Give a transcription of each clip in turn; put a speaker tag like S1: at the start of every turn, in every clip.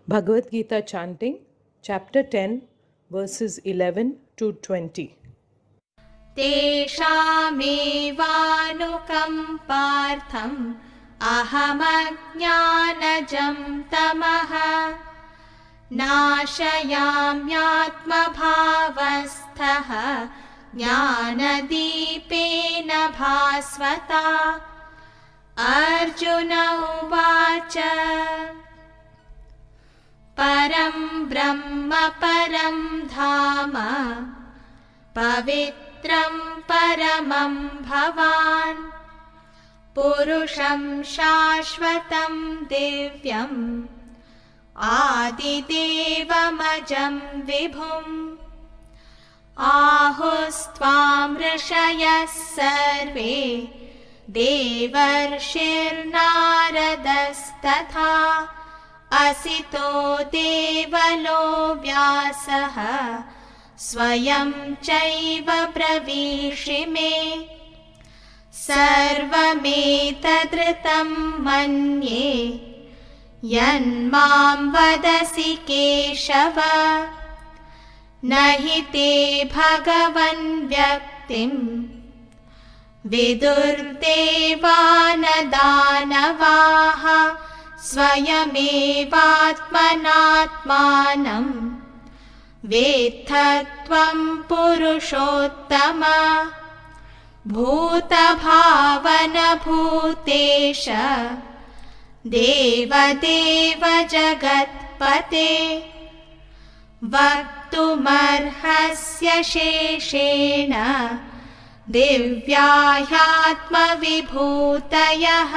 S1: Bhagavad Gita chanting, chapter 10, verses 11 to 20.
S2: तेषामेवानुकम्पार्थम् अहमज्ञानजं तमः नाशयाम्यात्मभावस्थः ज्ञानदीपेन भास्वता। अर्जुन उवाच परं ब्रह्म परं धाम पवित्रं परमं भवान् पुरुषं शाश्वतं दिव्यम् आदिदेवमजं विभुम् आहुस्त्वां ऋषयः सर्वे देवर्षिर्नारदस्तथा असितो देवलो व्यासः स्वयं चैव ब्रवीषिमे। सर्वमेतदृतं मन्ये यन्मां वदसि केशव न हि ते भगवन् व्यक्तिं विदुर्देवान् दानवाः स्वयमेवात्मनात्मानं वेत्थत्वं पुरुषोत्तम। भूतभावनभूतेश देवदेव जगत्पते वक्तुमर्हस्य शेषेण दिव्याह्यात्मविभूतयः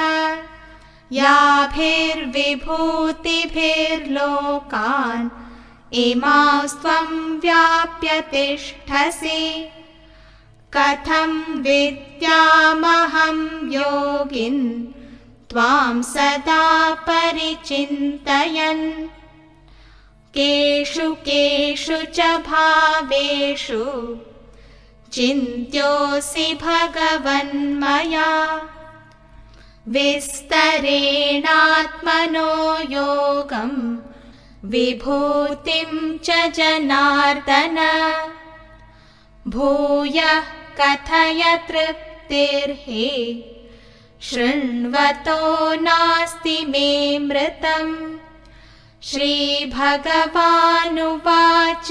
S2: याभिर्विभूतिभिर्लोकान् इमास्त्वं व्याप्य तिष्ठसि। कथं विद्यामहं योगिन् त्वां सदा परिचिन्तयन् केषु केषु च भावेषु चिन्त्योऽसि भगवन्मया विस्तरेणात्मनो योगं विभूतिं च जनार्दन भूयः कथय तृप्तिर्हि शृण्वतो नास्ति मे मृतम्। श्रीभगवानुवाच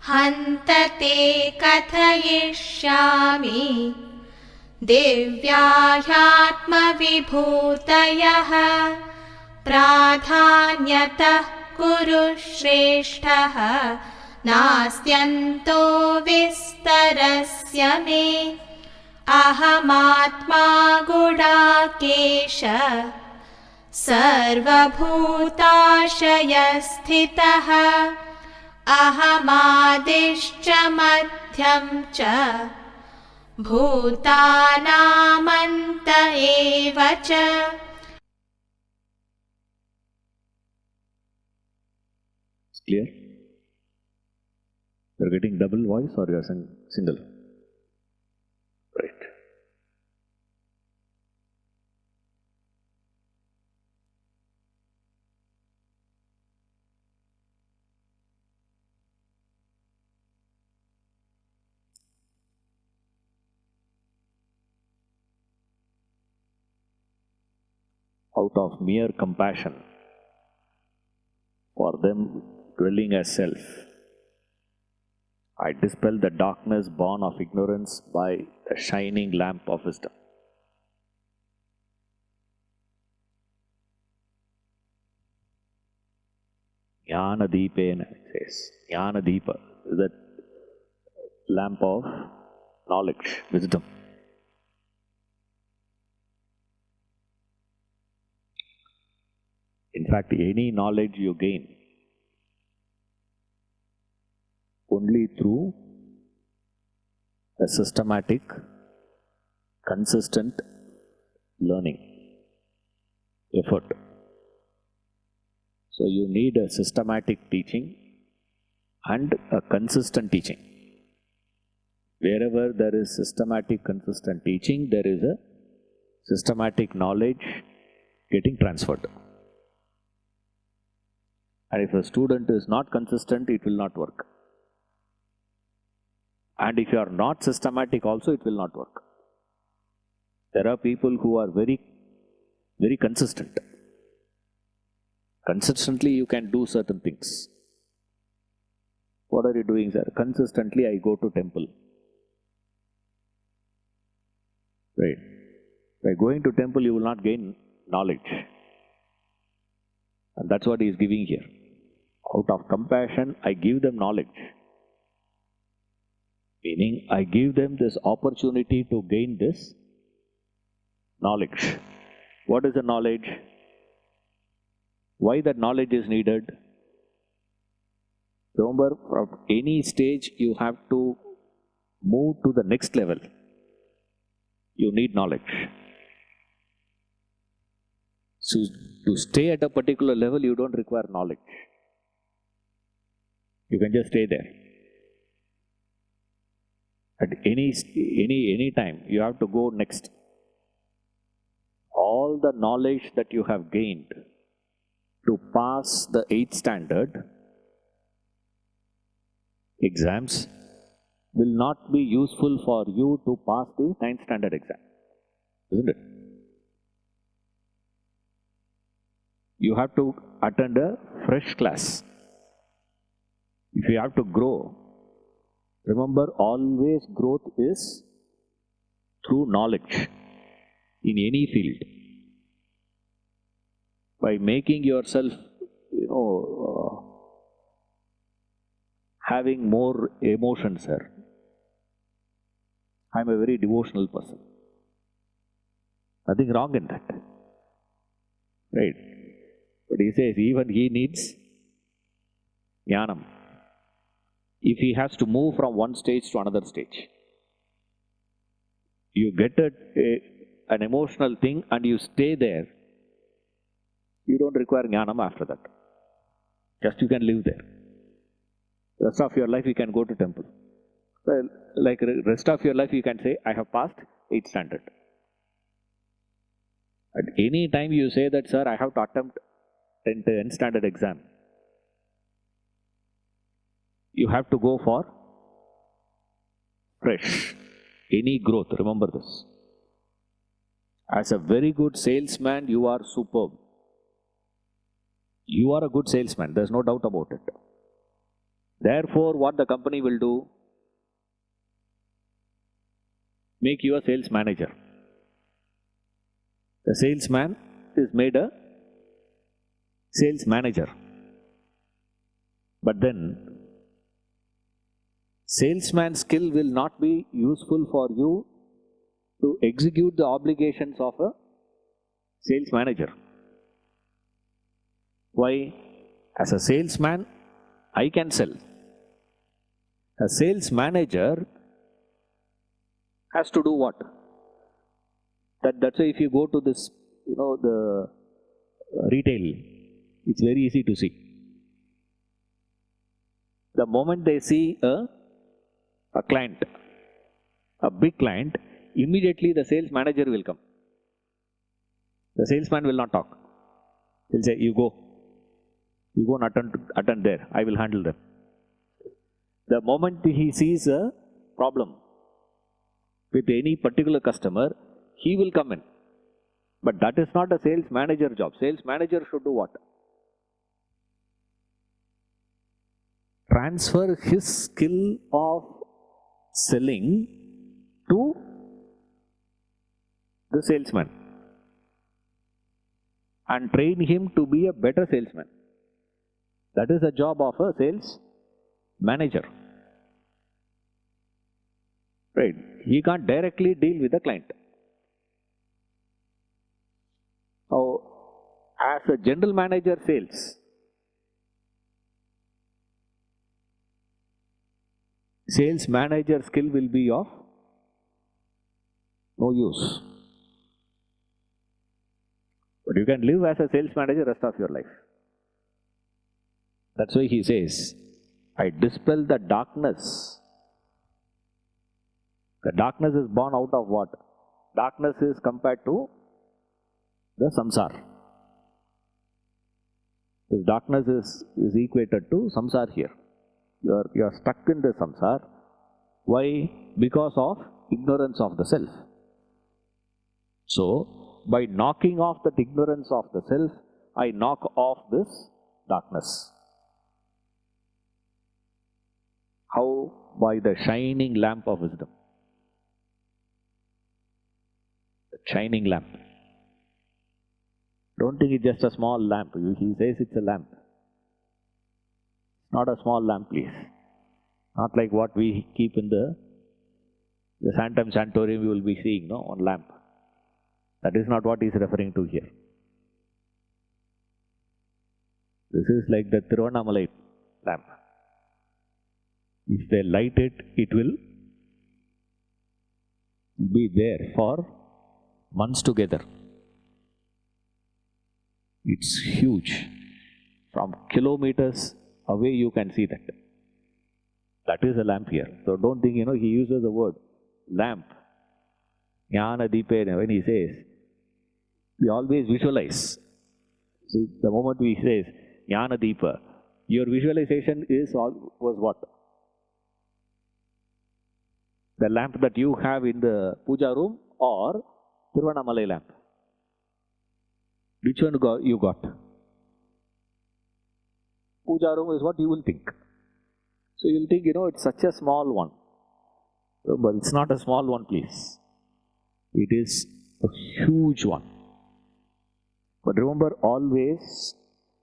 S2: हन्त ते कथयिष्यामि दिव्याह्यात्मविभूतयः प्राधान्यतः कुरु श्रेष्ठः नास्त्यन्तो विस्तरस्य मे। अहमात्मा गुडाकेश सर्वभूताशयस्थितः अहमादिश्च मध्यं च भूतानामन्त एव च।
S3: Clear? You're getting double voice or you're single? Right. Out of mere compassion for them dwelling as self, I dispel the darkness born of ignorance by the shining lamp of wisdom. Jnana Deepena, it says. Jnana Deepa is that lamp of knowledge, wisdom. In fact, any knowledge you gain only through a systematic, consistent learning, effort. So you need a systematic teaching and a consistent teaching. Wherever there is systematic, consistent teaching, there is a systematic knowledge getting transferred. And if a student is not consistent, it will not work. And if you are not systematic also, it will not work. There are people who are very, very consistent. Consistently, you can do certain things. What are you doing, sir? Consistently, I go to temple. Right. By going to temple, you will not gain knowledge. And that's what he is giving here. Out of compassion, I give them knowledge. Meaning, I give them this opportunity to gain this knowledge. What is the knowledge? Why that knowledge is needed? Remember, from any stage you have to move to the next level. You need knowledge. So, to stay at a particular level, you don't require knowledge. You can just stay there. At any time, you have to go next. All the knowledge that you have gained to pass the 8th standard exams will not be useful for you to pass the 9th standard exam. Isn't it? You have to attend a fresh class. If you have to grow, remember, always growth is through knowledge in any field. By making yourself, having more emotions, sir. I'm a very devotional person. Nothing wrong in that. Right? But he says even he needs jnanam. If he has to move from one stage to another stage, you get an emotional thing and you stay there, you don't require jnanam after that. Just you can live there. Rest of your life you can go to temple. Well, like rest of your life you can say, I have passed 8th standard. At any time you say that, sir, I have to attempt 10th standard exam, you have to go for fresh. Any growth, remember this. As a very good salesman, you are superb. You are a good salesman, there's no doubt about it. Therefore, what the company will do? Make you a sales manager. The salesman is made a sales manager. But then, salesman skill will not be useful for you to execute the obligations of a sales manager. Why? As a salesman, I can sell. A sales manager has to do what? That's why if you go to this, the retail, it's very easy to see. The moment they see a client, a big client, immediately the sales manager will come. The salesman will not talk. He'll say, you go and attend there, I will handle them. The moment he sees a problem with any particular customer, he will come in. But that is not a sales manager job. Sales manager should do what? Transfer his skill of selling to the salesman and train him to be a better salesman. That is the job of a sales manager. Right? He can't directly deal with the client. Now, as a general manager sales, sales manager skill will be of no use. But you can live as a sales manager rest of your life. That's why he says, I dispel the darkness. The darkness is born out of what? Darkness is compared to the samsara. The This darkness is equated to samsara here. You are stuck in the samsara. Why? Because of ignorance of the self. So, by knocking off that ignorance of the self, I knock off this darkness. How? By the shining lamp of wisdom. The shining lamp. Don't think it's just a small lamp. He says it's a lamp. Not a small lamp, please. Not like what we keep in the Sanctum Sanctorum you will be seeing, no? One lamp. That is not what he is referring to here. This is like the Tiruvannamalai lamp. If they light it, it will be there for months together. It's huge. From kilometers away you can see that. That is a lamp here. So don't think, he uses the word lamp. Jnana Deepena, when he says, we always visualize. See, the moment we say Jnana Deepa, your visualization was what? The lamp that you have in the puja room or Tiruvannamalai lamp? Which one you got? Puja room is what you will think. So you will think, it's such a small one. But it's not a small one, please. It is a huge one. But remember, always,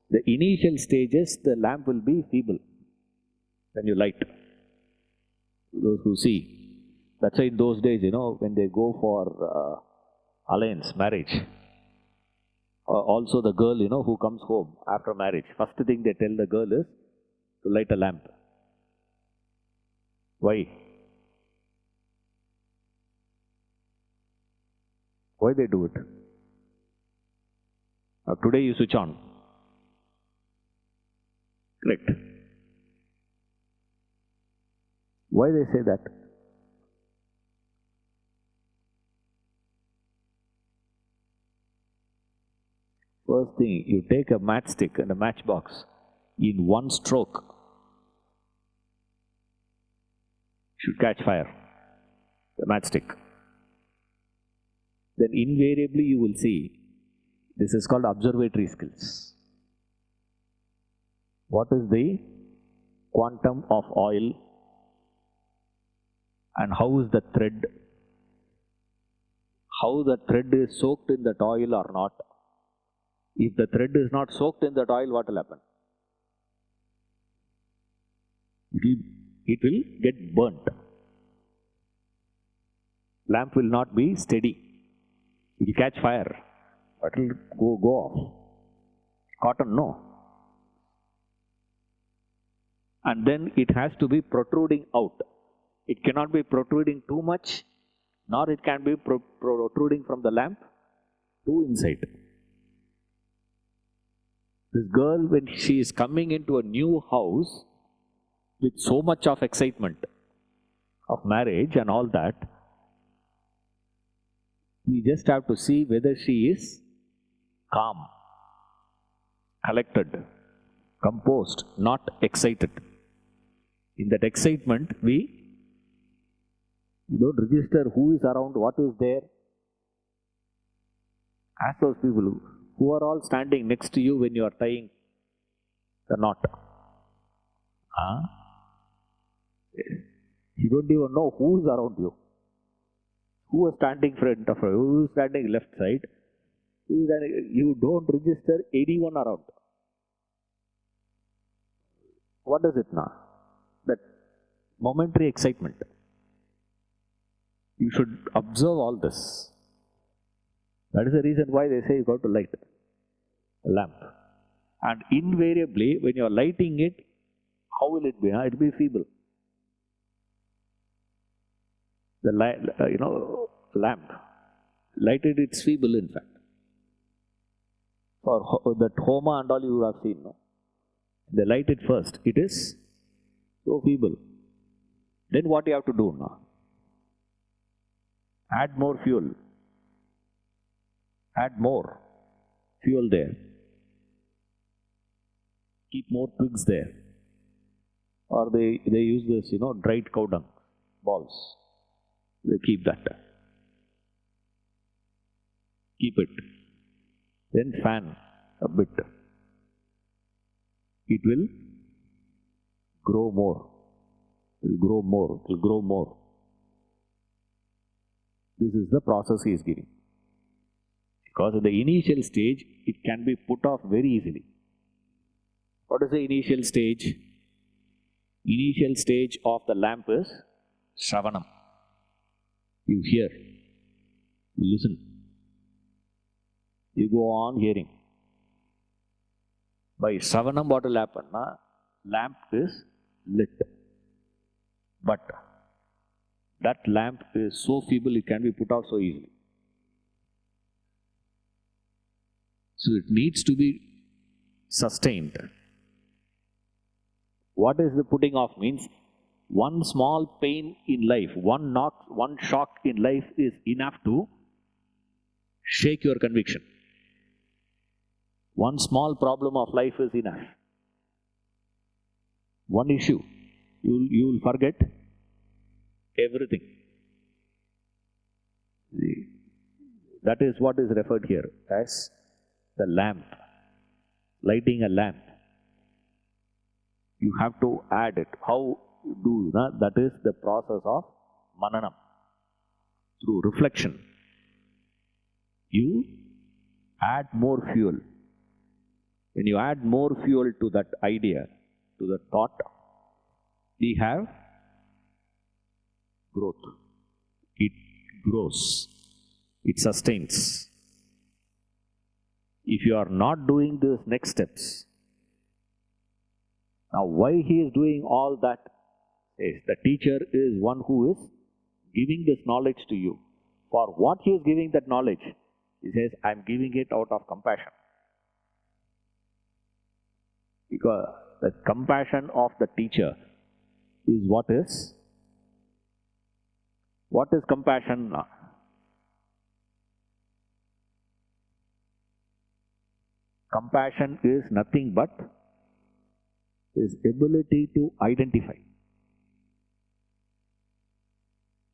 S3: the initial stages, the lamp will be feeble when you light. Those who see. That's why in those days, when they go for alliance, marriage, also the girl, who comes home after marriage, first thing they tell the girl is to light a lamp. Why? Why they do it? Today you switch on. Correct. Why they say that? First thing, you take a matchstick and a matchbox in one stroke. Should catch fire. The matchstick. Then invariably you will see, this is called observatory skills. What is the quantum of oil and how is the thread? How the thread is soaked in that oil or not? If the thread is not soaked in that oil, what will happen? It will get burnt. Lamp will not be steady. It will catch fire. It will go off. Cotton, no. And then it has to be protruding out. It cannot be protruding too much, nor it can be protruding from the lamp too inside. This girl, when she is coming into a new house with so much of excitement of marriage and all that, we just have to see whether she is calm, collected, composed, not excited. In that excitement, we don't register who is around, what is there. Ask those people who are all standing next to you when you are tying the knot. You don't even know who is around you. Who is standing front of you, who is standing left side. You don't register anyone around. What is it now? That momentary excitement. You should observe all this. That is the reason why they say you got to light a lamp. And invariably, when you are lighting it, how will it be? It will be feeble. The lamp, lighted, it's feeble in fact. For that Homa and all you have seen, no? They light it first. It is so feeble. Then what you have to do now? Add more fuel. Add more fuel there. keep more twigs there. Or they use this, dried cow dung balls. They keep that. Keep it. Then fan a bit. It will grow more. It will grow more. It will grow more. This is the process he is giving. Because in the initial stage, it can be put off very easily. What is the initial stage? Initial stage of the lamp is Shravanam. You hear, you listen. You go on hearing. By Shravanam, what will happen? Lamp is lit. But that lamp is so feeble, it can be put out so easily. So it needs to be sustained. What is the putting off means? One small pain in life, one knock, one shock in life is enough to shake your conviction. One small problem of life is enough. One issue, you will forget everything. That is what is referred here as the lamp. Lighting a lamp. You have to add it. How do you? That is the process of mananam. Through reflection. You add more fuel. When you add more fuel to that idea, to the thought, we have growth. It grows. It sustains. If you are not doing these next steps, now why he is doing all that is the teacher is one who is giving this knowledge to you. For what he is giving that knowledge, he says, I am giving it out of compassion. Because the compassion of the teacher is what is? What is compassion? Compassion is nothing but his ability to identify.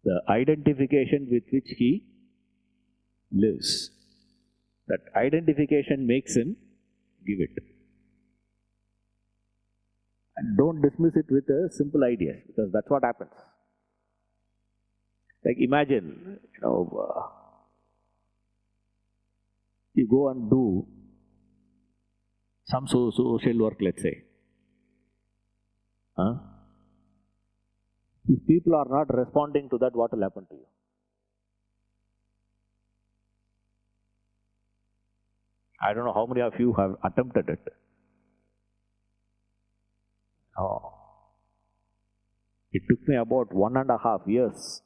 S3: The identification with which he lives. That identification makes him give it. And don't dismiss it with a simple idea, because that's what happens. Like imagine, you go and do some social work, let's say. If people are not responding to that, what will happen to you? I don't know how many of you have attempted it. It took me about 1.5 years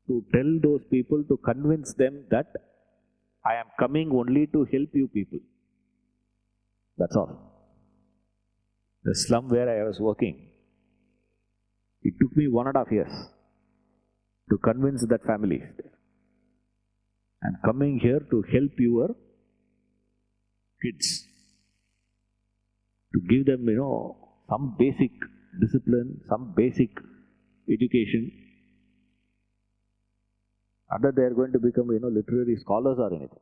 S3: to tell those people, to convince them that I am coming only to help you people. That's all. The slum where I was working, it took me 1.5 years to convince that family. I'm coming here to help your kids. To give them, some basic discipline, some basic education. Other they are going to become, literary scholars or anything.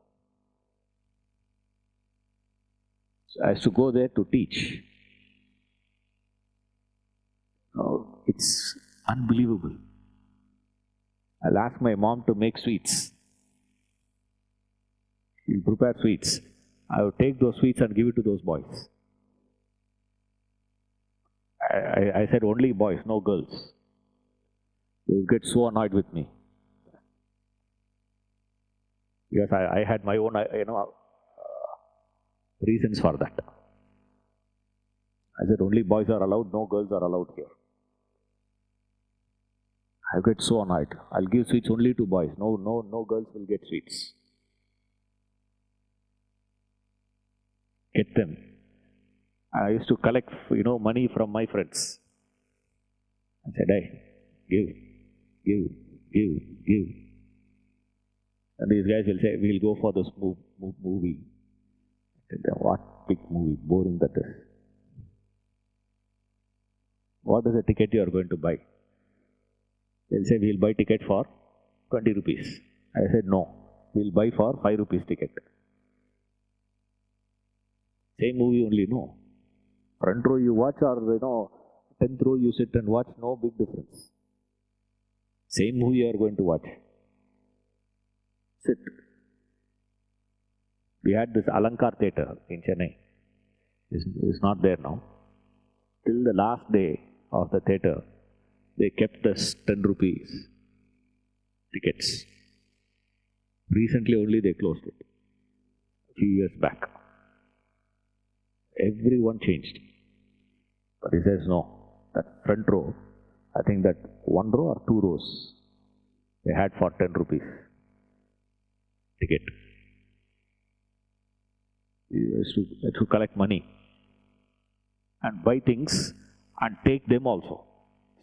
S3: So I used to go there to teach. It's unbelievable. I'll ask my mom to make sweets. She'll prepare sweets. I would take those sweets and give it to those boys. I said only boys, no girls. They would get so annoyed with me. Because I had my own, reasons for that. I said only boys are allowed, no girls are allowed here. I get so annoyed. I'll give sweets only to boys. No girls will get sweets. Get them. I used to collect, money from my friends. I said, hey, give. And these guys will say, we'll go for this movie. What big movie, boring that is. What is the ticket you are going to buy? They'll say, we'll buy ticket for 20 rupees. I said, no, we'll buy for 5 rupees ticket. Same movie only, no. Front row you watch or, 10th row you sit and watch, no big difference. Same movie you are going to watch. Sit. We had this Alankar theatre in Chennai. It's not there now. Till the last day of the theatre, they kept this 10 rupees tickets. Recently only they closed it. A few years back. Everyone changed. But he says no. That front row, I think that 1 row or 2 rows, they had for 10 rupees ticket. He used to collect money and buy things and take them also.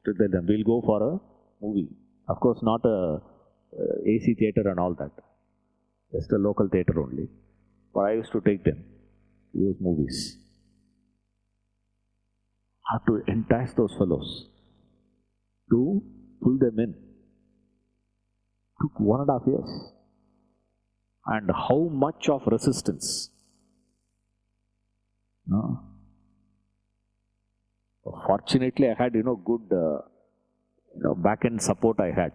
S3: To tell them, we'll go for a movie. Of course, not a AC theatre and all that. Just a local theatre only. But I used to take them to those movies. How to entice those fellows to pull them in. Took 1.5 years. And how much of resistance? No. Fortunately, I had, good, back-end support I had.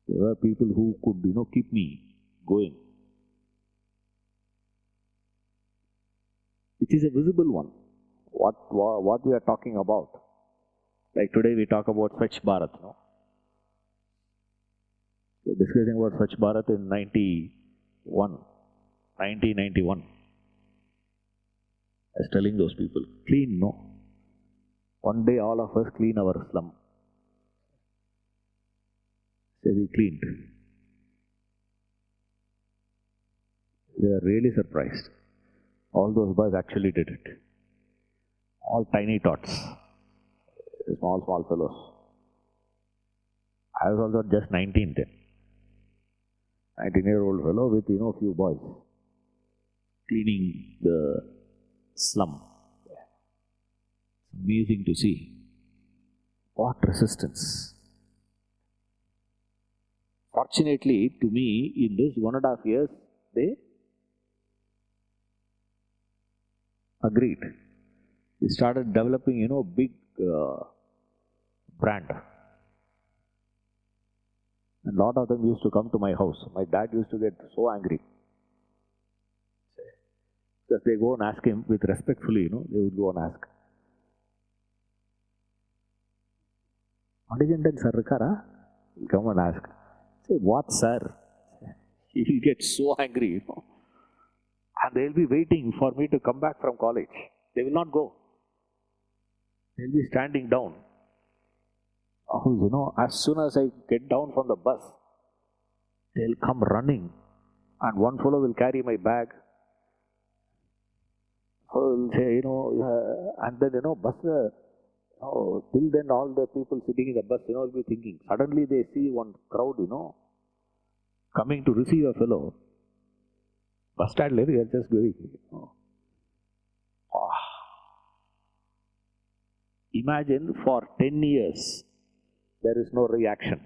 S3: There were people who could, keep me going. It is a visible one. What we are talking about. Like today we talk about Swachh Bharat, no? We are discussing about Swachh Bharat in 1991. I was telling those people, clean, no? One day all of us clean our slum. So we cleaned. They are really surprised. All those boys actually did it. All tiny tots. Small fellows. I was also just 19 then. 19-year-old fellow with, few boys. Cleaning the slum. Amazing to see. What resistance. Fortunately, to me, in this 1.5 years, they agreed. They started developing, big brand. And a lot of them used to come to my house. My dad used to get so angry. Because they go and ask him with respectfully, they would go and ask. Adigantan Sarkara? He'll come and ask. Say, what sir? He'll get so angry, And they'll be waiting for me to come back from college. They will not go. They'll be standing down. As soon as I get down from the bus, they'll come running. And one fellow will carry my bag. Will say, and then, bus, till then all the people sitting in the bus, will be thinking. Suddenly they see one crowd, coming to receive a fellow. Bus stand level, you are just going. Imagine for 10 years, there is no reaction,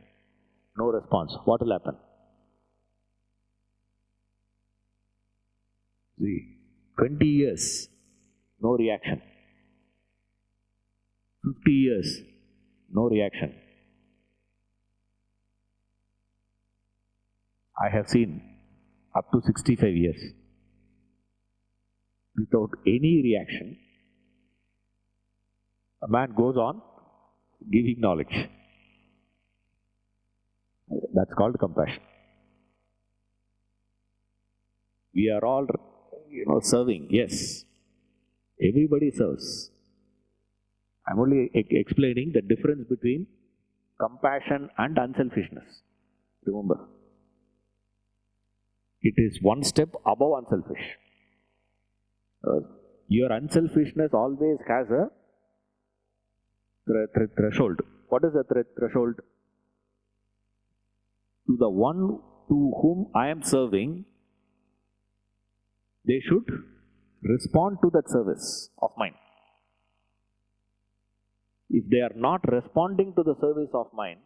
S3: no response. What will happen? See, 20 years, no reaction. 50 years, no reaction. I have seen up to 65 years without any reaction. A man goes on giving knowledge. That's called compassion. We are all, serving. Yes, everybody serves. I'm only explaining the difference between compassion and unselfishness. Remember, it is one step above unselfish. Your unselfishness always has a threshold. What is the threshold? To the one to whom I am serving, they should respond to that service of mine. If they are not responding to the service of mine,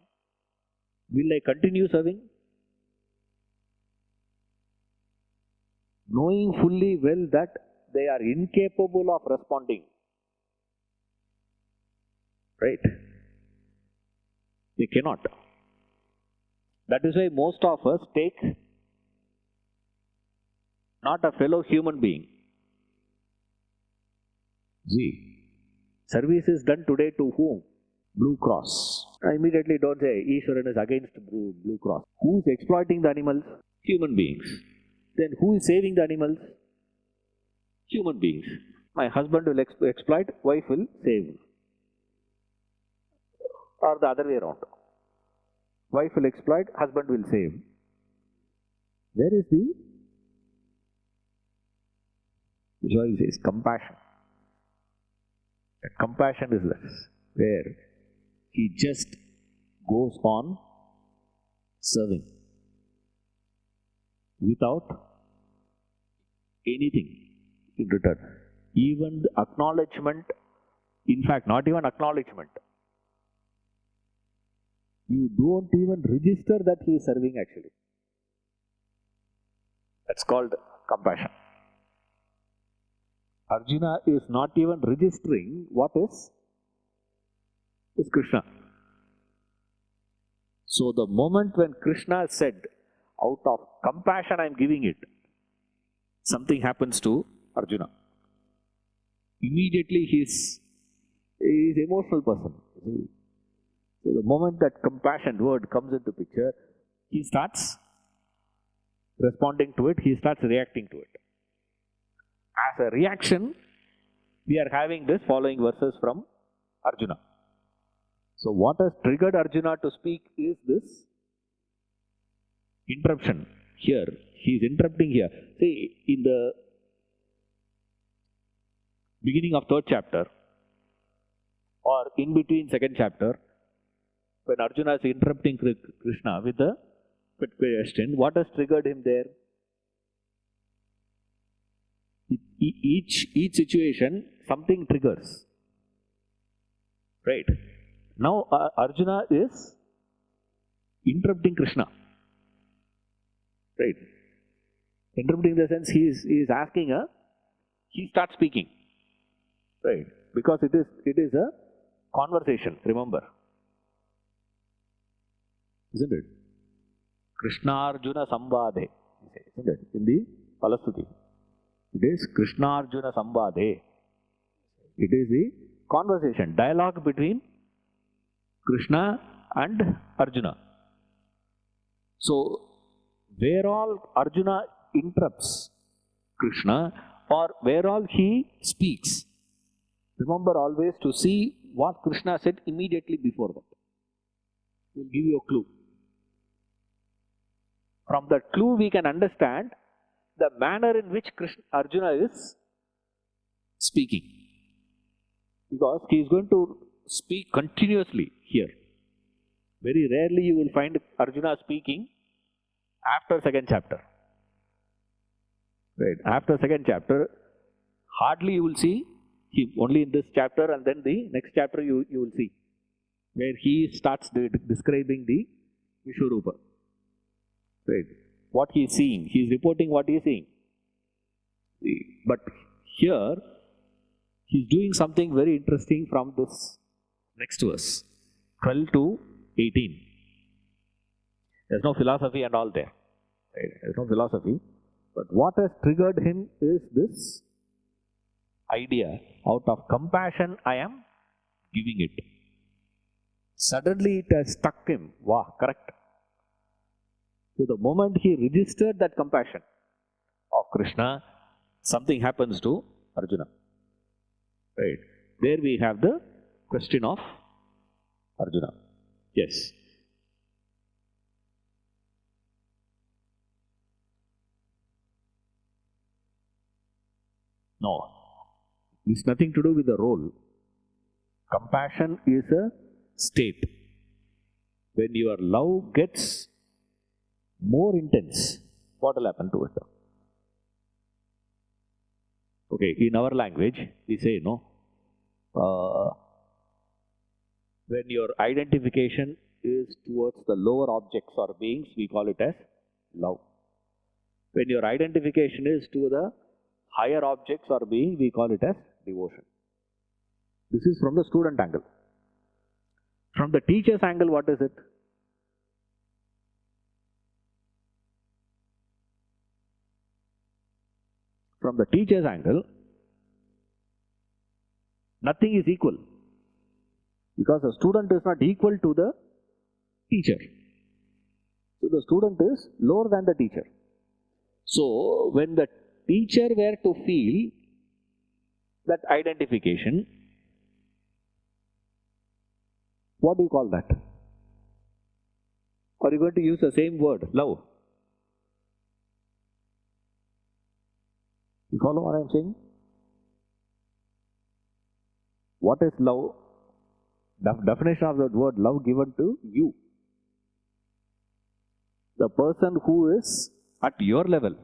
S3: will I continue serving? Knowing fully well that they are incapable of responding. Right? They cannot. That is why most of us take not a fellow human being. See, service is done today to whom? Blue Cross. Immediately don't say Ishwaran is against Blue Cross. Who is exploiting the animals? Human beings. Then who is saving the animals? Human beings. My husband will exploit, wife will save. Or the other way around. Wife will exploit, husband will save. Where is the joy? Says compassion. And compassion is this, where he just goes on serving without anything in return. Even the acknowledgement, in fact, not even acknowledgement. You don't even register that he is serving actually. That's called compassion. Arjuna is not even registering what is Krishna. So the moment when Krishna said, out of compassion I am giving it, something happens to Arjuna. Immediately he is an emotional person. So the moment that compassion word comes into picture, he starts responding to it, he starts reacting to it. As a reaction, we are having this following verses from Arjuna. So what has triggered Arjuna to speak is this interruption here. He is interrupting here. See, in the beginning of 3rd chapter or in between 2nd chapter, when Arjuna is interrupting Krishna with a question, what has triggered him there? Each situation, something triggers. Right? Now Arjuna is interrupting Krishna. Right? Interrupting in the sense he is asking he starts speaking. Right? Because it is a conversation, remember. Isn't it? Krishna Arjuna Samvade. Isn't it? In the Palastuti. It is Krishna Arjuna Samvade. It is the conversation, dialogue between Krishna and Arjuna. So, where all Arjuna interrupts Krishna or where all he speaks, remember always to see what Krishna said immediately before that. He will give you a clue. From that clue we can understand the manner in which Arjuna is speaking. Because he is going to speak continuously here. Very rarely you will find Arjuna speaking after 2nd chapter. Right. After 2nd chapter, hardly you will see him. Only in this chapter and then the next chapter you will see. Where he starts describing the Vishwarupa. Right. What he is seeing. He is reporting what he is seeing. But here, he is doing something very interesting from this next verse. 12 to 18. There is no philosophy and all there. Right? There is no philosophy. But what has triggered him is this idea. Out of compassion, I am giving it. Suddenly it has struck him. Wow, correct. So the moment he registered that compassion of Krishna, something happens to Arjuna. Right. There we have the question of Arjuna. Yes. No. It's nothing to do with the role. Compassion is a state. When your love gets more intense, what will happen to it? Okay, in our language, we say, no, when your identification is towards the lower objects or beings, we call it as love. When your identification is to the higher objects or beings, we call it as devotion. This is from the student angle. From the teacher's angle, what is it? From the teacher's angle, nothing is equal. Because the student is not equal to the teacher. So the student is lower than the teacher. So when the teacher were to feel that identification, what do you call that? Are you going to use the same word, love? You follow what I am saying? What is love? Definition of that word love given to you. The person who is at your level.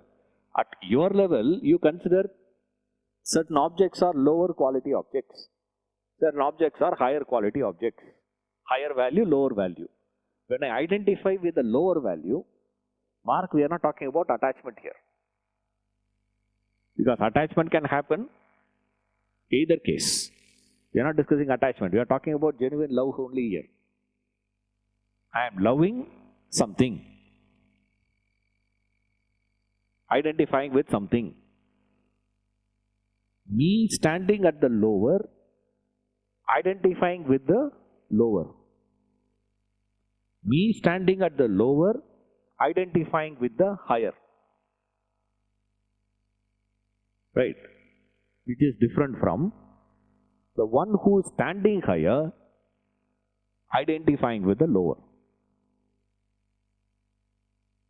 S3: At your level, you consider certain objects are lower quality objects. Certain objects are higher quality objects. Higher value, lower value. When I identify with the lower value, Mark, we are not talking about attachment here. Because attachment can happen either case. We are not discussing attachment. We are talking about genuine love only here. I am loving something. Identifying with something. Me standing at the lower, identifying with the lower. Me standing at the lower, identifying with the higher. Right? Which is different from the one who is standing higher, identifying with the lower.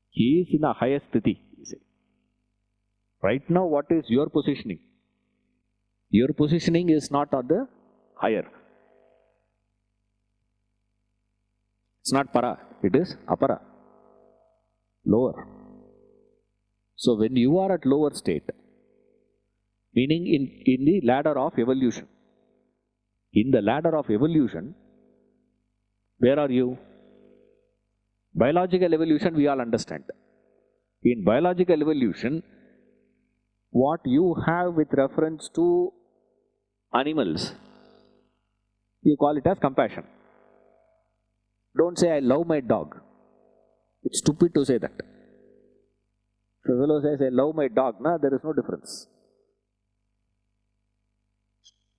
S3: He is in a higher sthiti, you say. Right now, what is your positioning? Your positioning is not on the higher. It's not para, it is apara. Lower. So when you are at lower state, meaning in the ladder of evolution. In the ladder of evolution, where are you? Biological evolution we all understand. In biological evolution, what you have with reference to animals, you call it as compassion. Don't say, I love my dog. It's stupid to say that. If a fellow says, I love my dog, there is no difference.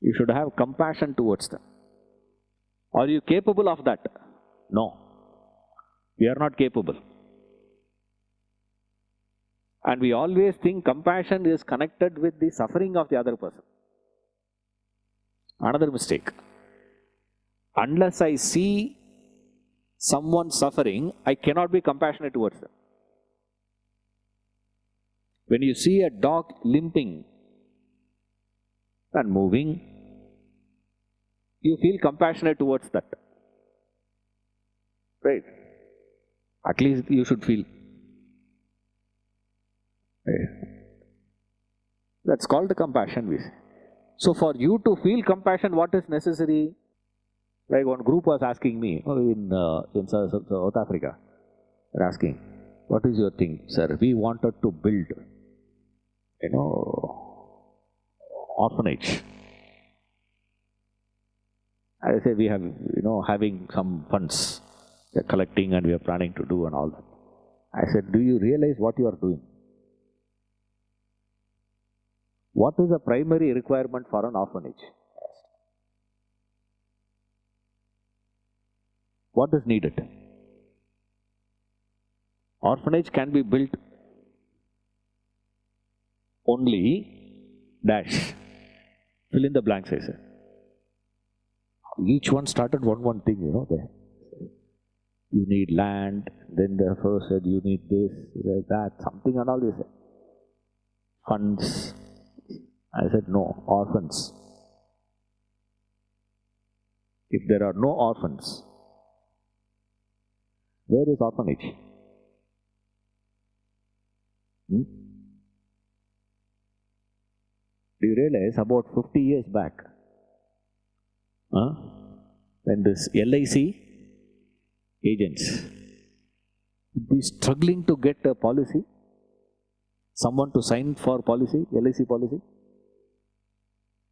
S3: You should have compassion towards them. Are you capable of that? No. We are not capable. And we always think compassion is connected with the suffering of the other person. Another mistake. Unless I see someone suffering, I cannot be compassionate towards them. When you see a dog limping and moving, you feel compassionate towards that. Right? At least you should feel. Right? That's called the compassion, we say. So for you to feel compassion, what is necessary? Like one group was asking me in South Africa. They're asking, what is your thing, sir? We wanted to build, orphanage. I say we have, having some funds they're collecting and we are planning to do and all that. I said, do you realize what you are doing? What is the primary requirement for an orphanage? What is needed? Orphanage can be built only dash. Fill in the blanks, I say. Each one started one thing, there. You need land, then the first said you need this, that, something and all this. Funds. I said, no, orphans. If there are no orphans, where is orphanage? Do you realize about 50 years back, when this LIC agents would be struggling to get a policy, someone to sign for policy, LIC policy?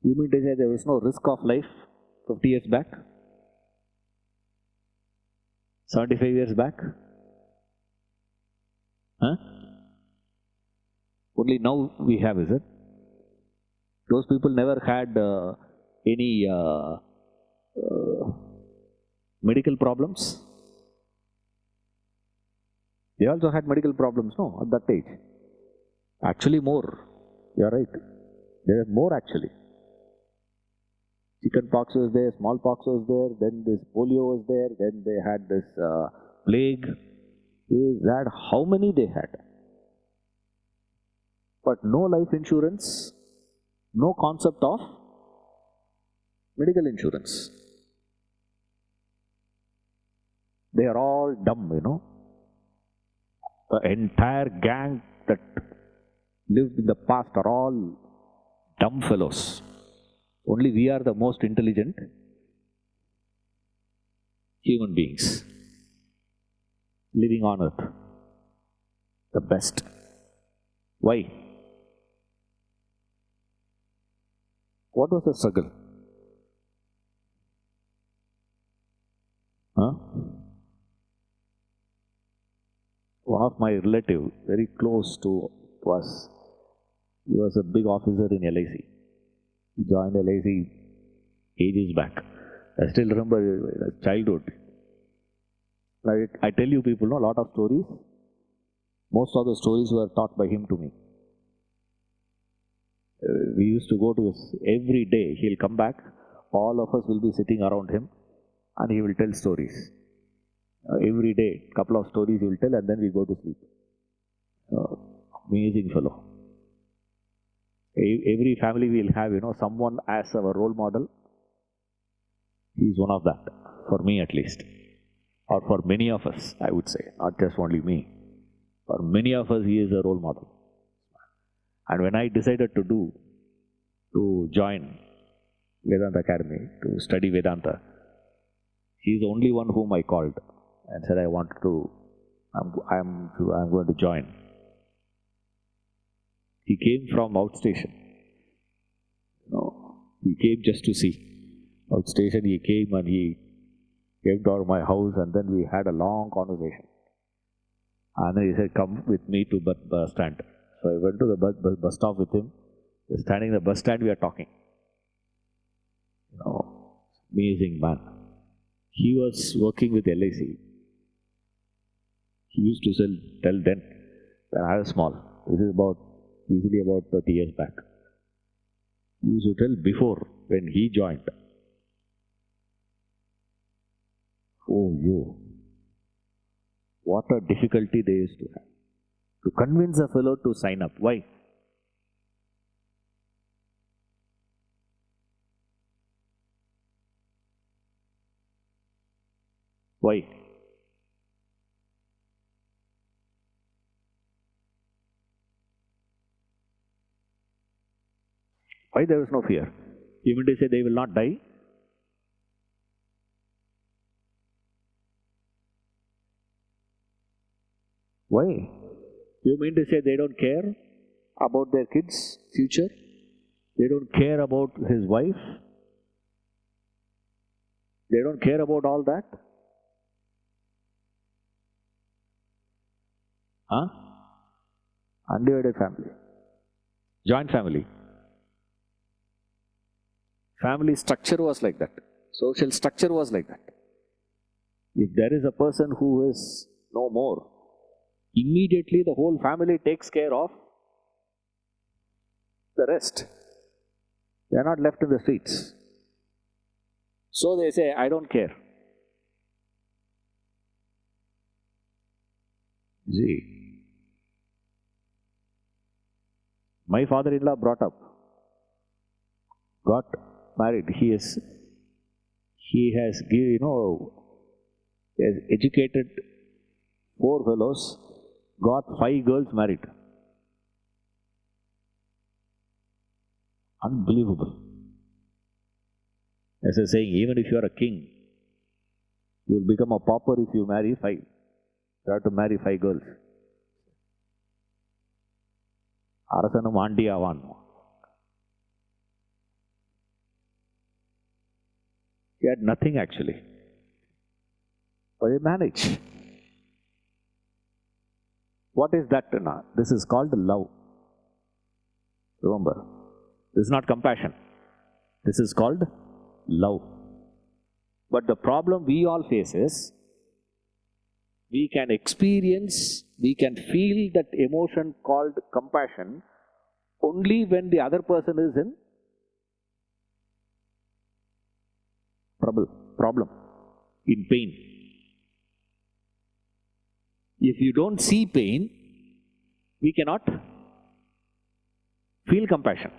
S3: You mean to say there was no risk of life 50 years back? 75 years back? Only now we have, is it? Those people never had any medical problems. They also had medical problems, no, at that age. Actually more. You are right. There are more actually. Chicken pox was there, smallpox was there, then this polio was there, then they had this plague. They had how many they had? But no life insurance, no concept of medical insurance. They are all dumb, you know. The entire gang that lived in the past are all dumb fellows. Only we are the most intelligent human beings living on earth. The best. Why? What was the struggle? One of my relatives, very close to us, he was a big officer in LIC. He joined LIC ages back. I still remember childhood. I tell you people know a lot of stories. Most of the stories were taught by him to me. We used to go to his every day. He'll come back. All of us will be sitting around him and he will tell stories. Every day, couple of stories he will tell and then we go to sleep. Amazing fellow. Every family will have, someone as our role model. He is one of that, for me at least. Or for many of us, I would say, not just only me. For many of us, he is a role model. And when I decided to join Vedanta Academy, to study Vedanta, he is the only one whom I called and said, I'm going to join. He came from outstation. He came just to see. Outstation, he came and he came to my house and then we had a long conversation. And then he said, come with me to bus stand. So I went to the bus stop with him. We're standing in the bus stand, we are talking. Amazing man. He was working with LIC. He used to tell then, when I was small, this is easily about 30 years back. He used to tell before, when he joined, what a difficulty they used to have. To convince a fellow to sign up. Why? Why? Why there was no fear? You mean to say they will not die? Why? You mean to say they don't care about their kids' future? They don't care about his wife? They don't care about all that? Undivided family. Joint family. Family structure was like that. Social structure was like that. If there is a person who is no more, immediately the whole family takes care of the rest. They are not left in the streets. So they say, I don't care. See, my father-in-law brought up, got married. He has educated 4 fellows, got 5 girls married. Unbelievable. As I was saying, even if you are a king, you will become a pauper if you marry 5. You have to marry 5 girls. Arasanum Andi Avan. He had nothing actually. But he managed. What is that? This is called love. Remember, this is not compassion. This is called love. But the problem we all face is, we can experience, we can feel that emotion called compassion only when the other person is in problem, in pain. If you don't see pain, we cannot feel compassion.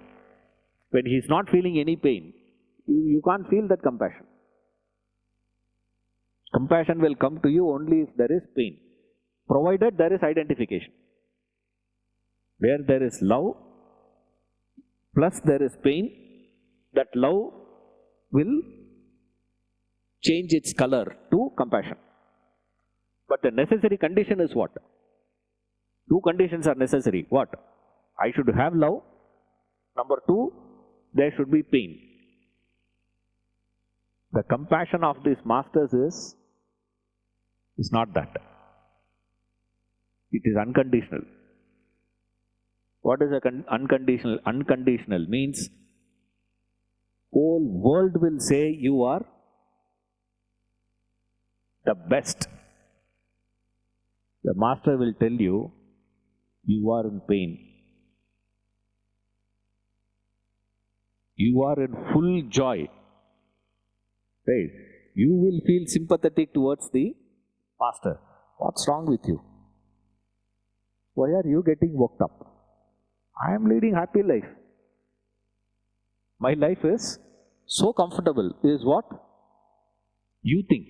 S3: When he is not feeling any pain, you can't feel that compassion. Compassion will come to you only if there is pain, provided there is identification. Where there is love plus there is pain, that love will change its color to compassion. But the necessary condition is what? 2 conditions are necessary. What? I should have love. Number 2, there should be pain. The compassion of these masters is not that. It is unconditional. What is unconditional? Unconditional means whole world will say you are the best. The master will tell you, you are in pain. You are in full joy. Right? You will feel sympathetic towards the master. What's wrong with you? Why are you getting worked up? I am leading happy life. My life is so comfortable. Is what you think.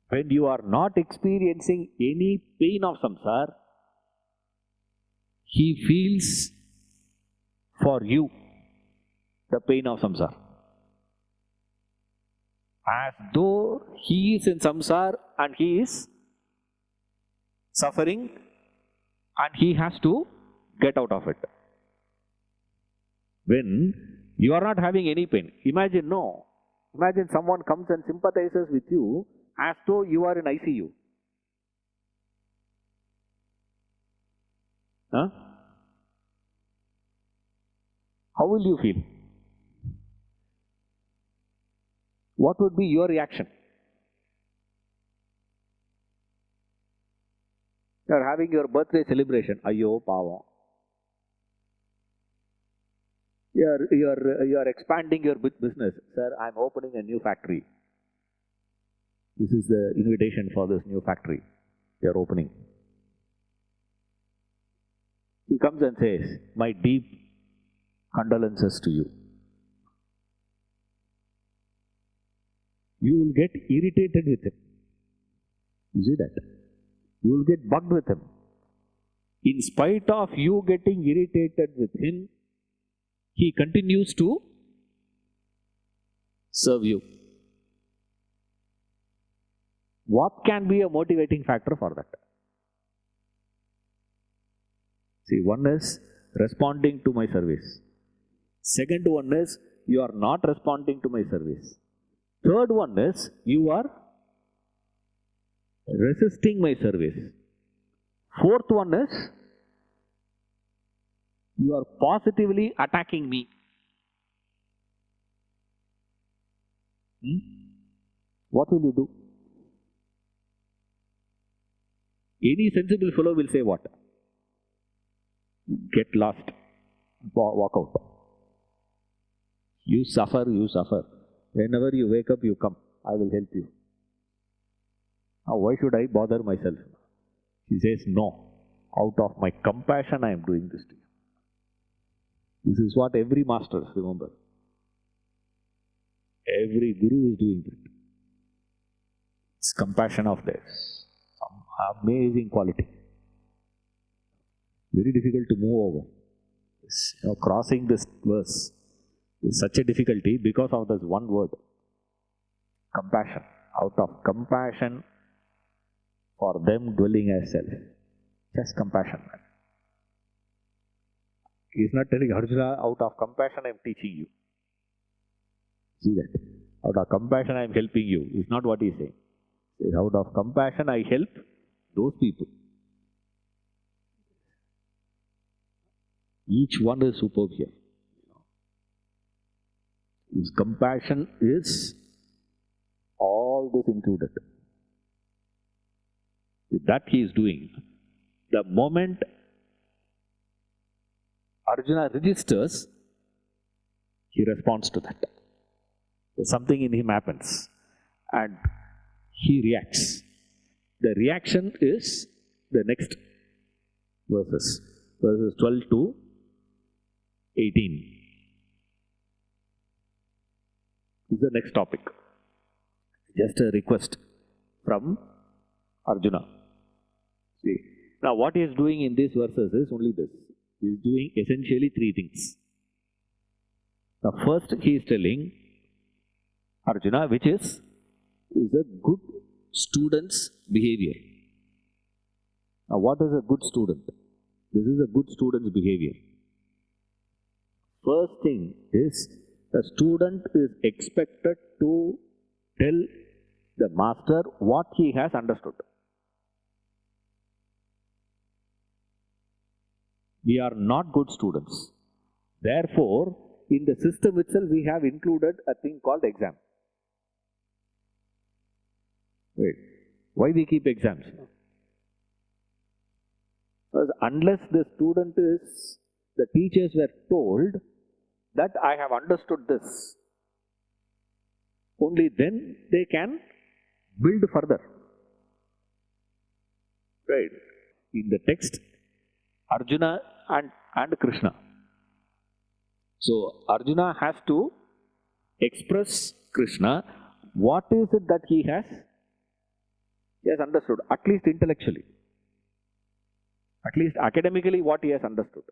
S3: When you are not experiencing any pain of samsara, he feels for you the pain of samsara. As though he is in samsara and he is suffering and he has to get out of it. When you are not having any pain, imagine someone comes and sympathizes with you as though you are in ICU. Huh? How will you feel? What would be your reaction? You are having your birthday celebration. Ayyo, pavam. You are expanding your business. Sir, I am opening a new factory. This is the invitation for this new factory you are opening. He comes and says, my deep condolences to you. You will get irritated with him. You see that? You will get bugged with him. In spite of you getting irritated with him, he continues to serve you. What can be a motivating factor for that? See, one is responding to my service. Second one is you are not responding to my service. Third one is you are resisting my service. Fourth one is you are positively attacking me. What will you do? Any sensible fellow will say what? Get lost. Walk out. You suffer, you suffer. Whenever you wake up, you come. I will help you. Now, why should I bother myself? He says, no. Out of my compassion, I am doing this to you. This is what every master, remember. Every guru is doing it. It's compassion of theirs. Some amazing quality. Very difficult to move over. Crossing this verse is such a difficulty because of this one word, compassion. Out of compassion for them dwelling as self. Just compassion, man. He is not telling Arjuna, out of compassion I am teaching you. See that? Out of compassion I am helping you. It's not what he is saying. He says, out of compassion I help those people. Each one is superb here. His compassion is all this included. With that he is doing. The moment Arjuna registers, he responds to that. Something in him happens and he reacts. The reaction is the next verses 12 to 18. This is the next topic. Just a request from Arjuna. See, now what he is doing in these verses is only this. He is doing essentially three things. Now first he is telling Arjuna, which is a good student's behavior. Now what is a good student? This is a good student's behavior. First thing is, the student is expected to tell the master what he has understood. We are not good students. Therefore, in the system itself, we have included a thing called exam. Wait, why we keep exams? Because unless the student is, the teachers were told that I have understood this, only then they can build further. Right? In the text, Arjuna and Krishna. So Arjuna has to express Krishna what is it that he has understood, at least intellectually, at least academically what he has understood.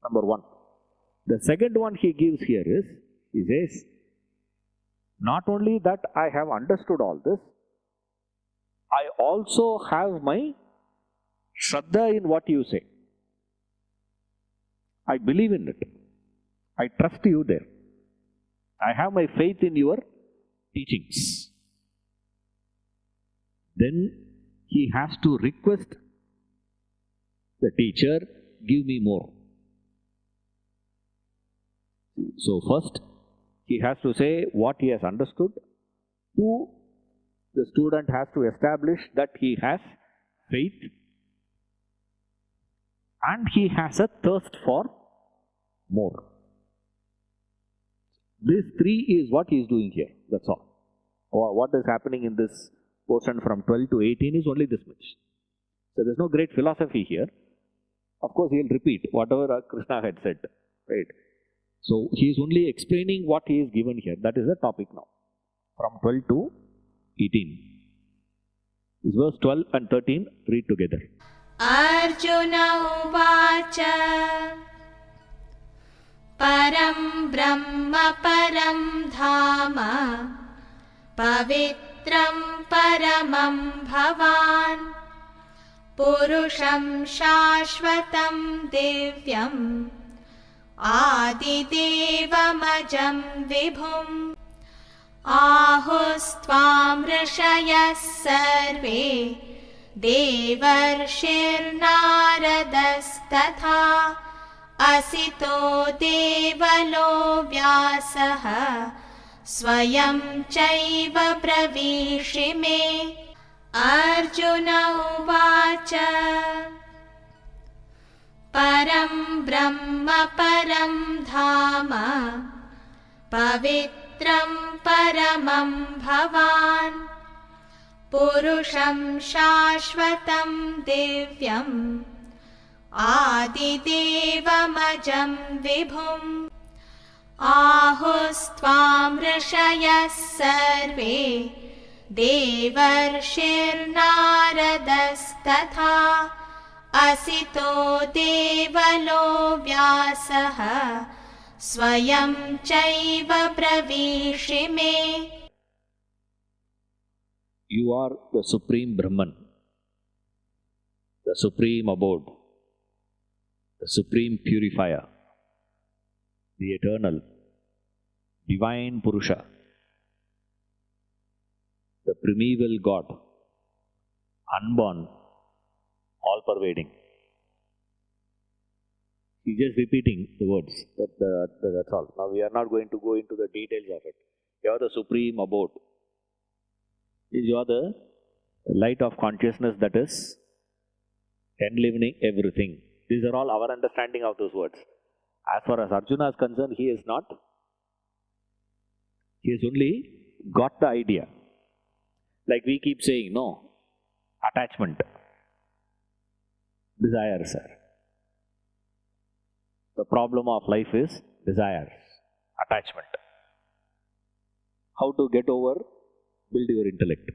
S3: Number one. The second one he gives here is, he says, not only that I have understood all this, I also have my Shraddha in what you say. I believe in it. I trust you there. I have my faith in your teachings. Then he has to request the teacher, give me more. So first, he has to say what he has understood. Two, the student has to establish that he has faith and he has a thirst for more. This three is what he is doing here, that's all. What is happening in this portion from 12 to 18 is only this much. So there is no great philosophy here. Of course, he will repeat whatever Krishna had said, right? So he is only explaining what he is given here. That is the topic now. From 12 to 18. This verse 12 and 13, read together.
S2: Arjuna uvacha param brahma param dhama pavitram paramam bhavan purusham shashvatam divyam adidevamajam vibhum ahustvam rishayas sarve devarshirnaradastatha asito devalo vyasaha swayam chaiva pravishime. Arjuna uvacha param brahma param dhama pavitram paramam bhavan purusham shashvatam divyam adidevamajam vibhum ahustvam rishayas sarve devarshirnaradastatha असितो देवलो व्यासः स्वयं चैव ब्रवीषि मे.
S3: You are the Supreme Brahman, the Supreme Abode, the Supreme Purifier, the Eternal, Divine Purusha, the primeval God, unborn, all-pervading. He's just repeating the words. That's all. Now we are not going to go into the details of it. You are the Supreme Abode. You are the light of consciousness that is enlivening everything. These are all our understanding of those words. As far as Arjuna is concerned, he is not. He has only got the idea. Like we keep saying, no, attachment, desire, sir. The problem of life is desire, attachment. How to get over? Build your intellect.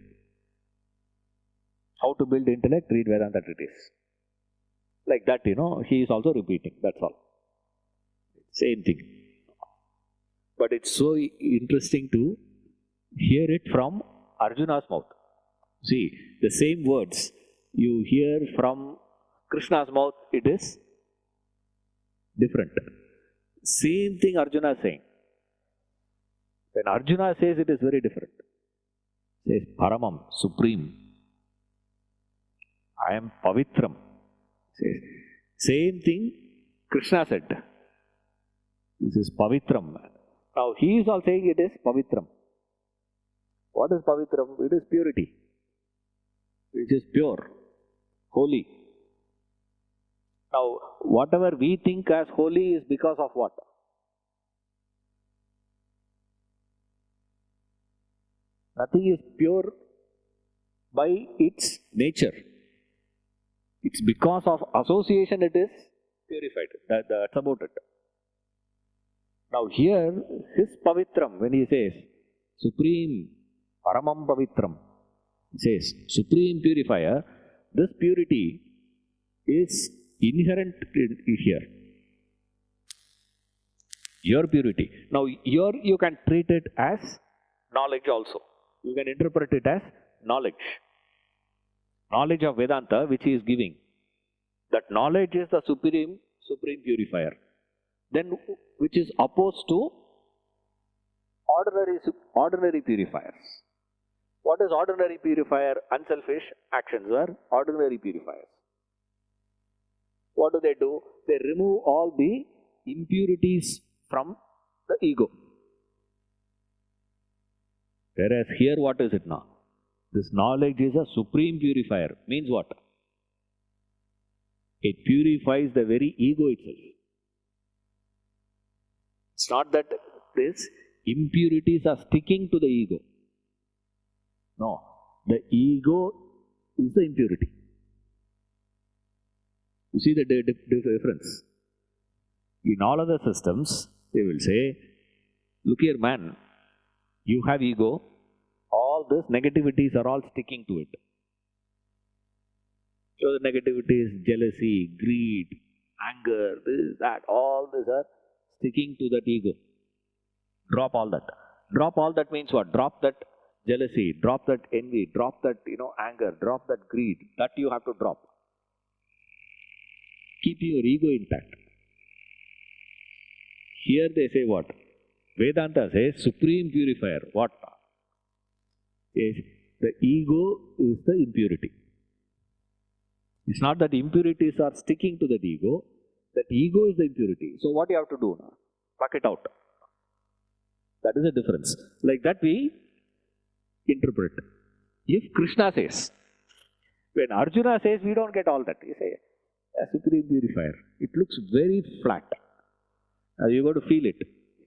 S3: How to build intellect? Read Vedanta treatise. Like that, he is also repeating, that's all. Same thing. But it's so interesting to hear it from Arjuna's mouth. See, the same words you hear from Krishna's mouth, it is different. Same thing Arjuna is saying. When Arjuna says, it is very different. He says, Paramam, Supreme. I am Pavitram. Says, same thing Krishna said. This is Pavitram. Now he is all saying it is Pavitram. What is Pavitram? It is purity. It is pure, holy. Now, whatever we think as holy is because of what? Nothing is pure by its nature. It's because of association it is purified. That's about it. Now here, his Pavitram, when he says, Supreme, Paramam Pavitram, he says, Supreme Purifier, this purity is inherent here. Your purity. Now here you can treat it as knowledge also. You can interpret it as knowledge. Knowledge of Vedanta which he is giving. That knowledge is the supreme purifier. Then which is opposed to ordinary purifiers. What is ordinary purifier? Unselfish actions are ordinary purifiers. What do? They remove all the impurities from the ego. Whereas here what is it now? This knowledge is a supreme purifier. Means what? It purifies the very ego itself. It's not that these impurities are sticking to the ego. No. The ego is the impurity. You see the difference? In all other systems, they will say, look here man, you have ego, all these negativities are all sticking to it. So the negativities, jealousy, greed, anger, this, that, all these are sticking to that ego. Drop all that. Drop all that means what? Drop that jealousy, drop that envy, drop that anger, drop that greed. That you have to drop. Keep your ego intact. Here they say what? Vedanta says supreme purifier. What? Yes, the ego is the impurity. It's not that impurities are sticking to that ego. That ego is the impurity. So what you have to do now? Pluck it out. That is the difference. Like that we interpret. If Krishna says, when Arjuna says, we don't get all that. You say, a supreme purifier. It looks very flat. Now you got to feel it.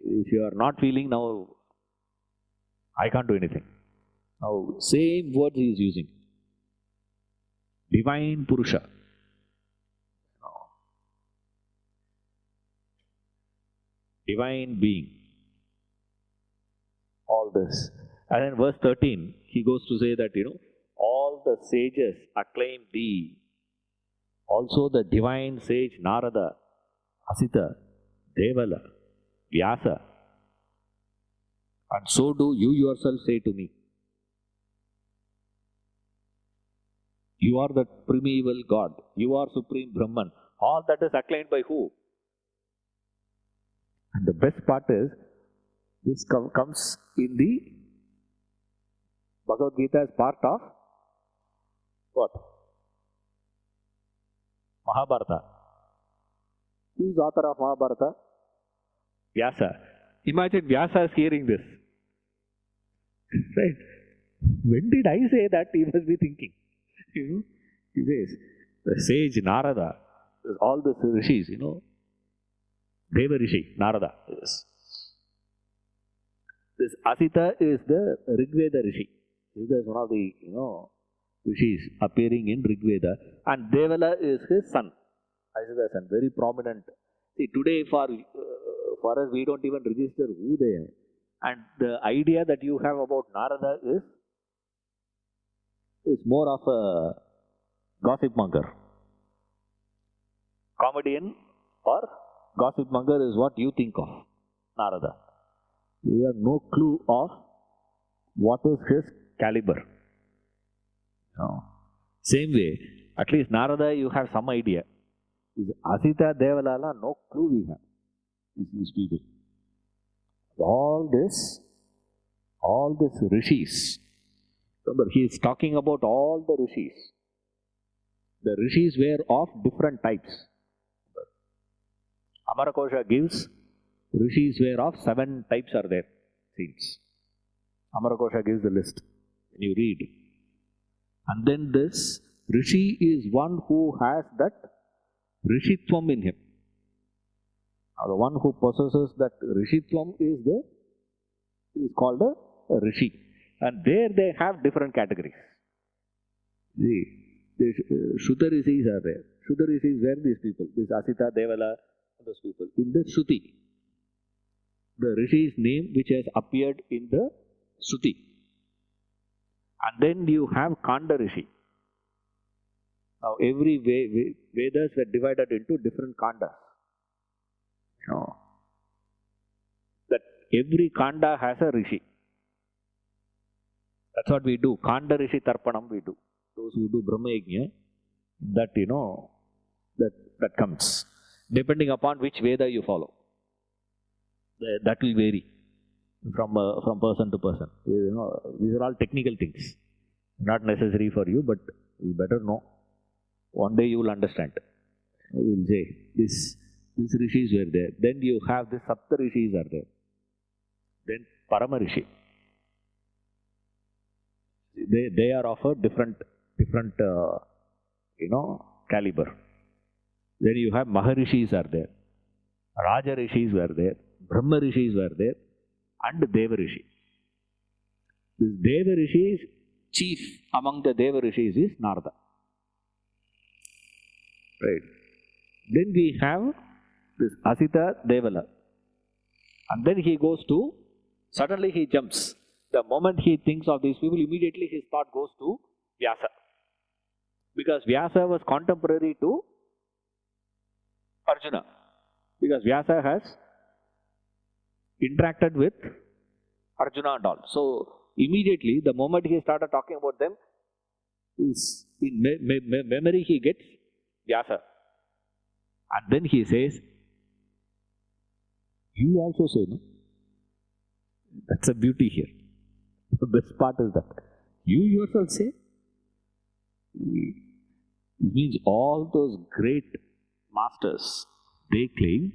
S3: If you are not feeling, now I can't do anything. Now same words he is using. Divine Purusha. Divine being. All this. And in verse 13, he goes to say that, all the sages acclaim thee. Also the divine sage Narada, Asita, Devala, Vyasa. And so do you yourself say to me. You are the primeval God. You are Supreme Brahman. All that is acclaimed by who? And the best part is, this comes in the Bhagavad Gita as part of what? Mahabharata. Who is the author of Mahabharata? Vyasa. Imagine Vyasa is hearing this. Right? When did I say that? He must be thinking. He says, the sage Narada, all the rishis, Deva Rishi, Narada. Yes. This Asita is the Rigveda Rishi. This is one of the, rishis appearing in Rigveda. And Devala is his son. Asita's son, very prominent. See, today for us, we don't even register who they are. And the idea that you have about Narada is more of a gossip monger. Comedian or gossip monger is what you think of Narada. You have no clue of what is his caliber. No. Same way, at least Narada you have some idea. Asita Devalala, no clue we have. These people. All this rishis. Remember, he is talking about all the rishis. The rishis were of different types. Amarakosha gives rishis were of 7 types are there. Seems. Amarakosha gives the list. When you read. And then this rishi is one who has that rishitvam in him. Now the one who possesses that rishitvam is called a rishi. And there they have different categories. See, the Shuddha rishis are there. Shuddha rishis were these people. This Asita, Devala, those people. In the Shruti, the rishi's name which has appeared in the Shruti. And then you have Kanda Rishi. Now every Vedas were divided into different Kandas. That every Kanda has a Rishi. That's what we do. Kanda Rishi Tarpanam we do. Those who do Brahma Yajna, that comes. Depending upon which Veda you follow. That will vary from person to person. These are all technical things. Not necessary for you, but you better know. One day you will understand. You will say, these rishis were there. Then you have the Sapta rishis are there. Then Parama Rishi. They are of a different caliber. Then you have Maharishis are there. Raja Rishis were there. Brahma Rishis were there. And Deva Rishi. This Deva Rishis, chief among the Deva Rishis is Narada. Right. Then we have this Asita Devala. And then he goes to, suddenly he jumps. The moment he thinks of these people, immediately his thought goes to Vyasa. Because Vyasa was contemporary to Arjuna. Because Vyasa has interacted with Arjuna and all. So, immediately, the moment he started talking about them, in memory he gets Vyasa. And then he says, you also say, no? That's a beauty here. The best part is that. You yourself say. It means all those great masters, they claim,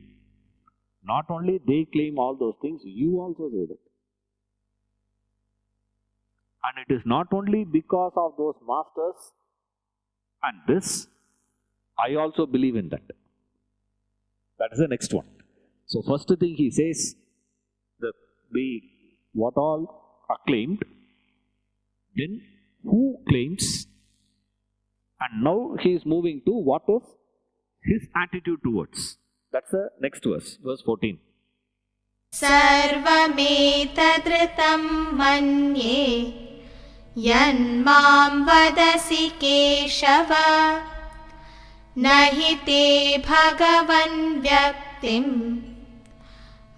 S3: not only they claim all those things, you also say that. And it is not only because of those masters and this, I also believe in that. That is the next one. So first thing he says, what all acclaimed, then who claims, and now he is moving to what is his attitude towards. That's the next verse, verse 14.
S2: Sarvametadritam manye yanmam vadasi keshava न हि ते भगवन् व्यक्तिम्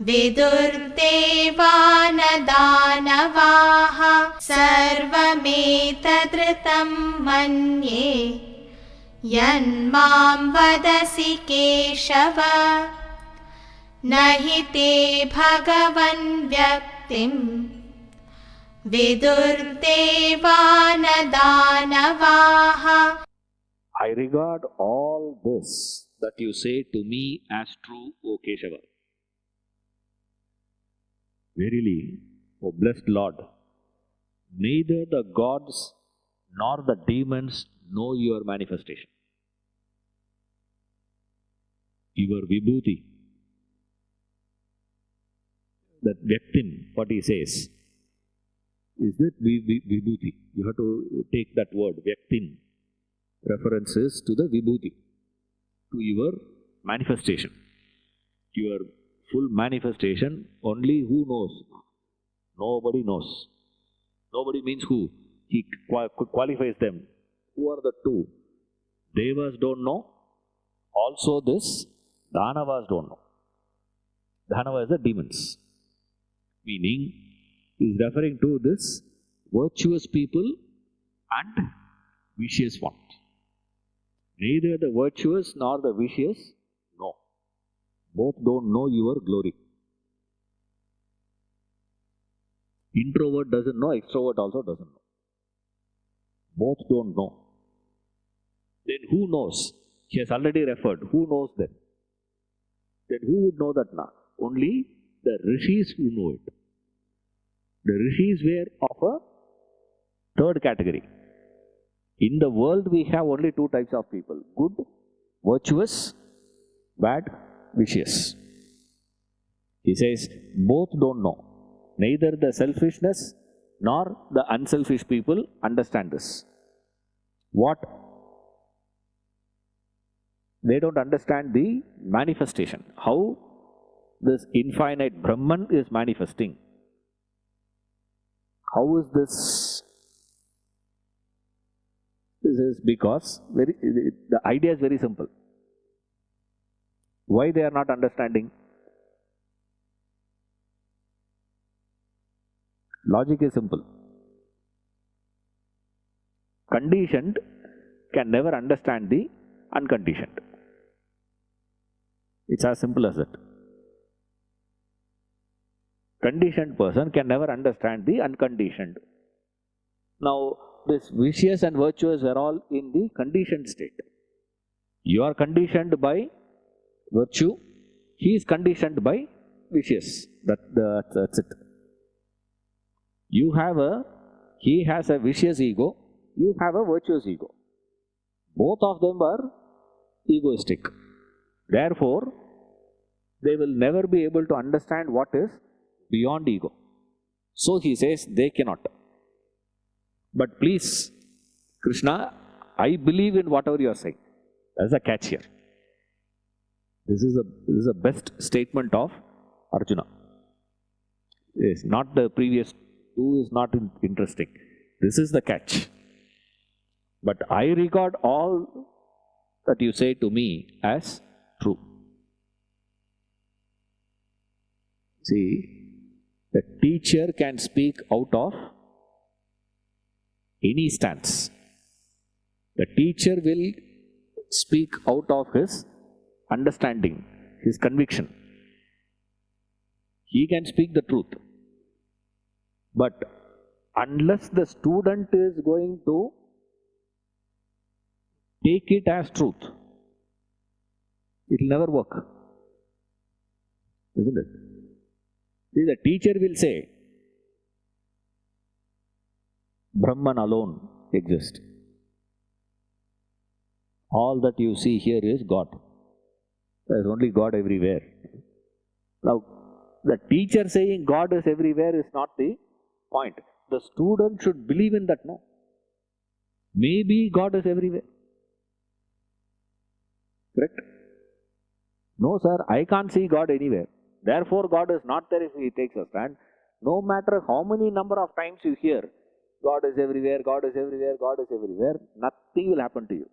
S2: विदुर्देवान दानवाः सर्वमेतदृतं मन्ये यन्मां वदसि केशव न हि ते भगवन् व्यक्तिम् विदुर्देवान दानवाः.
S3: I regard all this that you say to me as true, O Keshava. Verily, O blessed Lord, neither the gods nor the demons know your manifestation. Your Vibhuti, that Vyaktin, what he says, is that Vibhuti. You have to take that word, Vyaktin, references to the Vibhuti, to your manifestation. Your full manifestation, only who knows? Nobody knows. Nobody means who? He qualifies them. Who are the two? Devas don't know. Also this, Danavas don't know. Danavas are the demons. Meaning, he is referring to this virtuous people and vicious ones. Neither the virtuous nor the vicious know. Both don't know your glory. Introvert doesn't know, extrovert also doesn't know. Both don't know. Then who knows? He has already referred. Who knows that? Then who would know that now? Only the rishis who know it. The rishis were of a third category. In the world we have only two types of people. Good, virtuous, bad, vicious. He says, both don't know. Neither the selfishness nor the unselfish people understand this. What? They don't understand the manifestation. How this infinite Brahman is manifesting. How is this? This is because the idea is very simple. Why they are not understanding? Logic is simple. Conditioned can never understand the unconditioned. It's as simple as that. Conditioned person can never understand the unconditioned. Now, this vicious and virtuous are all in the conditioned state. You are conditioned by virtue, he is conditioned by vicious. That's it. He has a vicious ego, you have a virtuous ego. Both of them are egoistic. Therefore, they will never be able to understand what is beyond ego. So he says they cannot. But please, Krishna, I believe in whatever you are saying. That's the catch here. This is the best statement of Arjuna. Yes, not the previous two is not interesting. This is the catch. But I regard all that you say to me as true. See, the teacher can speak out of any stance. The teacher will speak out of his understanding, his conviction. He can speak the truth. But unless the student is going to take it as truth, it will never work. Isn't it? See, the teacher will say, Brahman alone exists. All that you see here is God. There is only God everywhere. Now, the teacher saying God is everywhere is not the point. The student should believe in that, no? Maybe God is everywhere. Correct? No, sir, I can't see God anywhere. Therefore, God is not there if he takes a stand. No matter how many number of times you hear, God is everywhere, God is everywhere, God is everywhere, nothing will happen to you.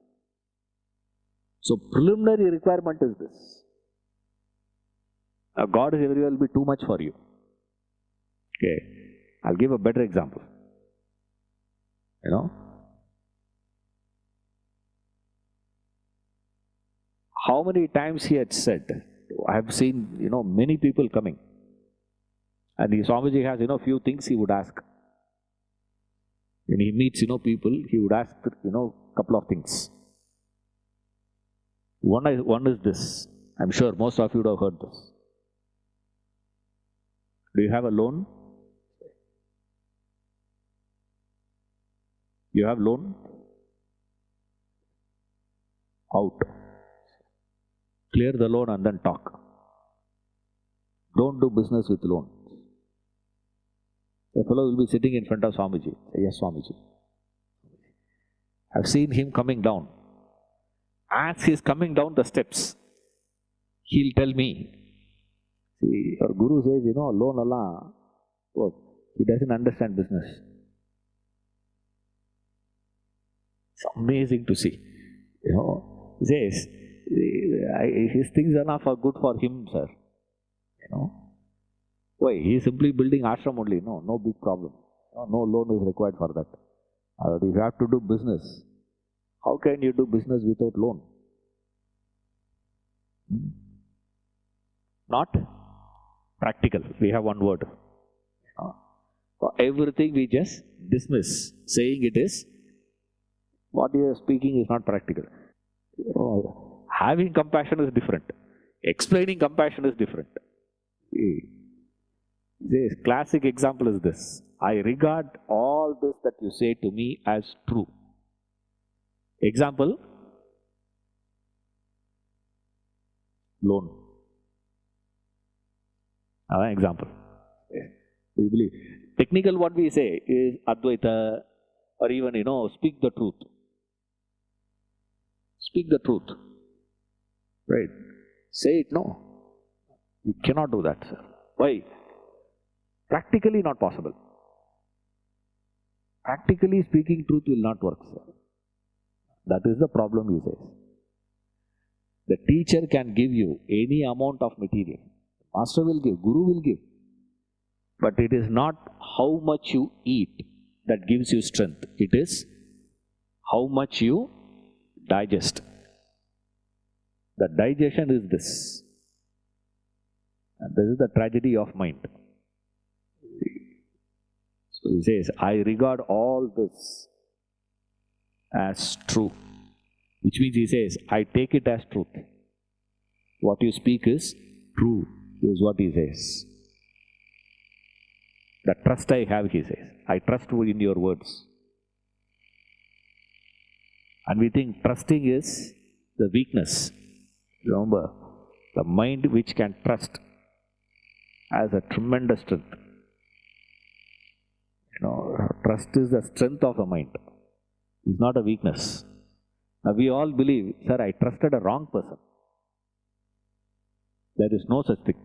S3: So preliminary requirement is this. God is everywhere will be too much for you. Okay. I'll give a better example. How many times he had said, I have seen, many people coming. And the Swamiji has, few things he would ask. When he meets, people, he would ask, couple of things. One is this. I'm sure most of you would have heard this. Do you have a loan? You have loan? Out. Clear the loan and then talk. Don't do business with loan. A fellow will be sitting in front of Swamiji. Say, yes, Swamiji. I've seen him coming down. As he's coming down the steps, he'll tell me, see, your Guru says, loan Allah, he doesn't understand business. It's amazing to see. He says, his things are not for good for him, sir. Why? He is simply building ashram only. No big problem. No loan is required for that. If you have to do business, how can you do business without loan? Not practical. We have one word. For everything we just dismiss, saying it is, what you are speaking is not practical. Having compassion is different. Explaining compassion is different. This classic example is this. I regard all this that you say to me as true. Example, loan. Example. We believe. Technical what we say is Advaita, or even, speak the truth. Speak the truth. Right? Say it, no. You cannot do that, sir. Why? Practically not possible. Practically speaking, truth will not work, sir. That is the problem, he says. The teacher can give you any amount of material. Master will give, Guru will give. But it is not how much you eat that gives you strength. It is how much you digest. The digestion is this. And this is the tragedy of mind. So he says, I regard all this as true. Which means he says, I take it as truth. What you speak is true, is what he says. The trust I have, he says. I trust in your words. And we think trusting is the weakness. Remember, the mind which can trust has a tremendous strength. Trust is the strength of the mind. It's not a weakness. Now we all believe, sir, I trusted a wrong person. There is no such thing.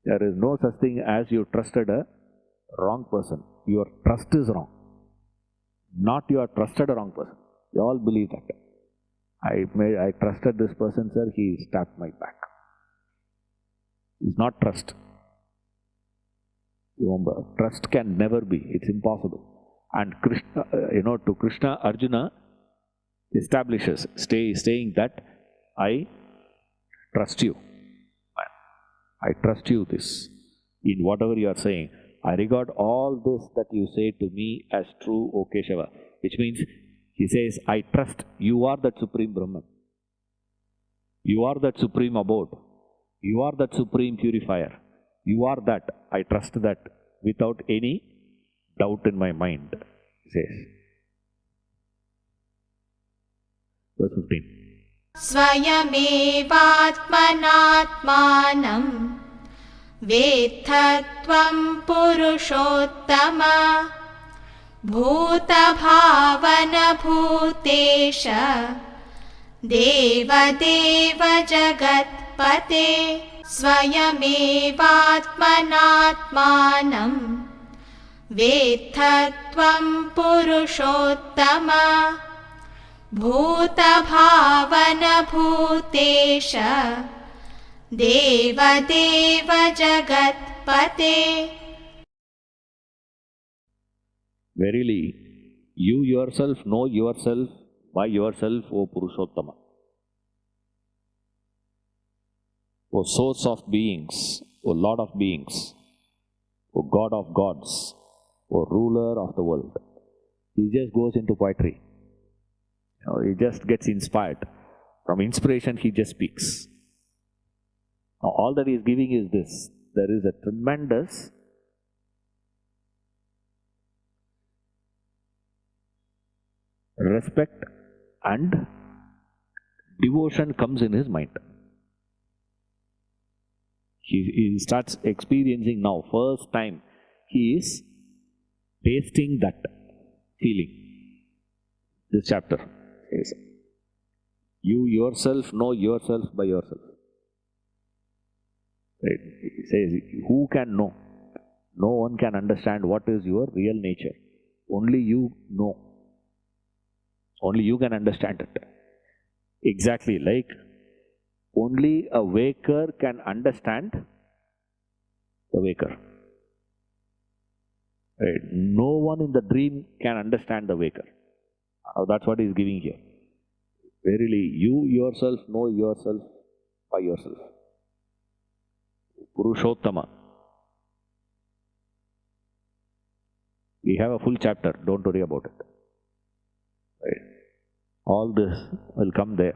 S3: There is no such thing as you trusted a wrong person. Your trust is wrong. Not you have trusted a wrong person. You all believe that. I trusted this person, sir, he stabbed my back. It's not trust. Remember, trust can never be. It's impossible. And Krishna, to Krishna, Arjuna establishes, saying that I trust you. I trust you this. In whatever you are saying, I regard all this that you say to me as true, O Keshava. Which means, he says, I trust you are that Supreme Brahman. You are that Supreme Abode. You are that Supreme Purifier. You are that. I trust that without any doubt in my mind, he says. Verse 15.
S2: स्वयमेवात्मनात्मानं वेत्थत्वं पुरुषोत्तम भूतभावनभूतेश देवदेव जगत्पते स्वयमेवात्मनात्मानं वेत्थत्वं पुरुषोत्तम भूतभावनभूतेश देवदेव जगत्पते
S3: Verily, you yourself know yourself by yourself, O Purushottama. O source of beings, O Lord of beings, O God of gods, O ruler of the world. He just goes into poetry. He just gets inspired. From inspiration, he just speaks. Now, all that he is giving is this. There is a tremendous respect and devotion comes in his mind. He starts experiencing now, first time, he is tasting that feeling. This chapter says, you yourself know yourself by yourself. Right? It says, who can know? No one can understand what is your real nature. Only you know. Only you can understand it. Exactly like only a waker can understand the waker. Right? No one in the dream can understand the waker. That's what he is giving here. Verily, you yourself know yourself by yourself. Purushottama. We have a full chapter, don't worry about it. Right? All this will come there.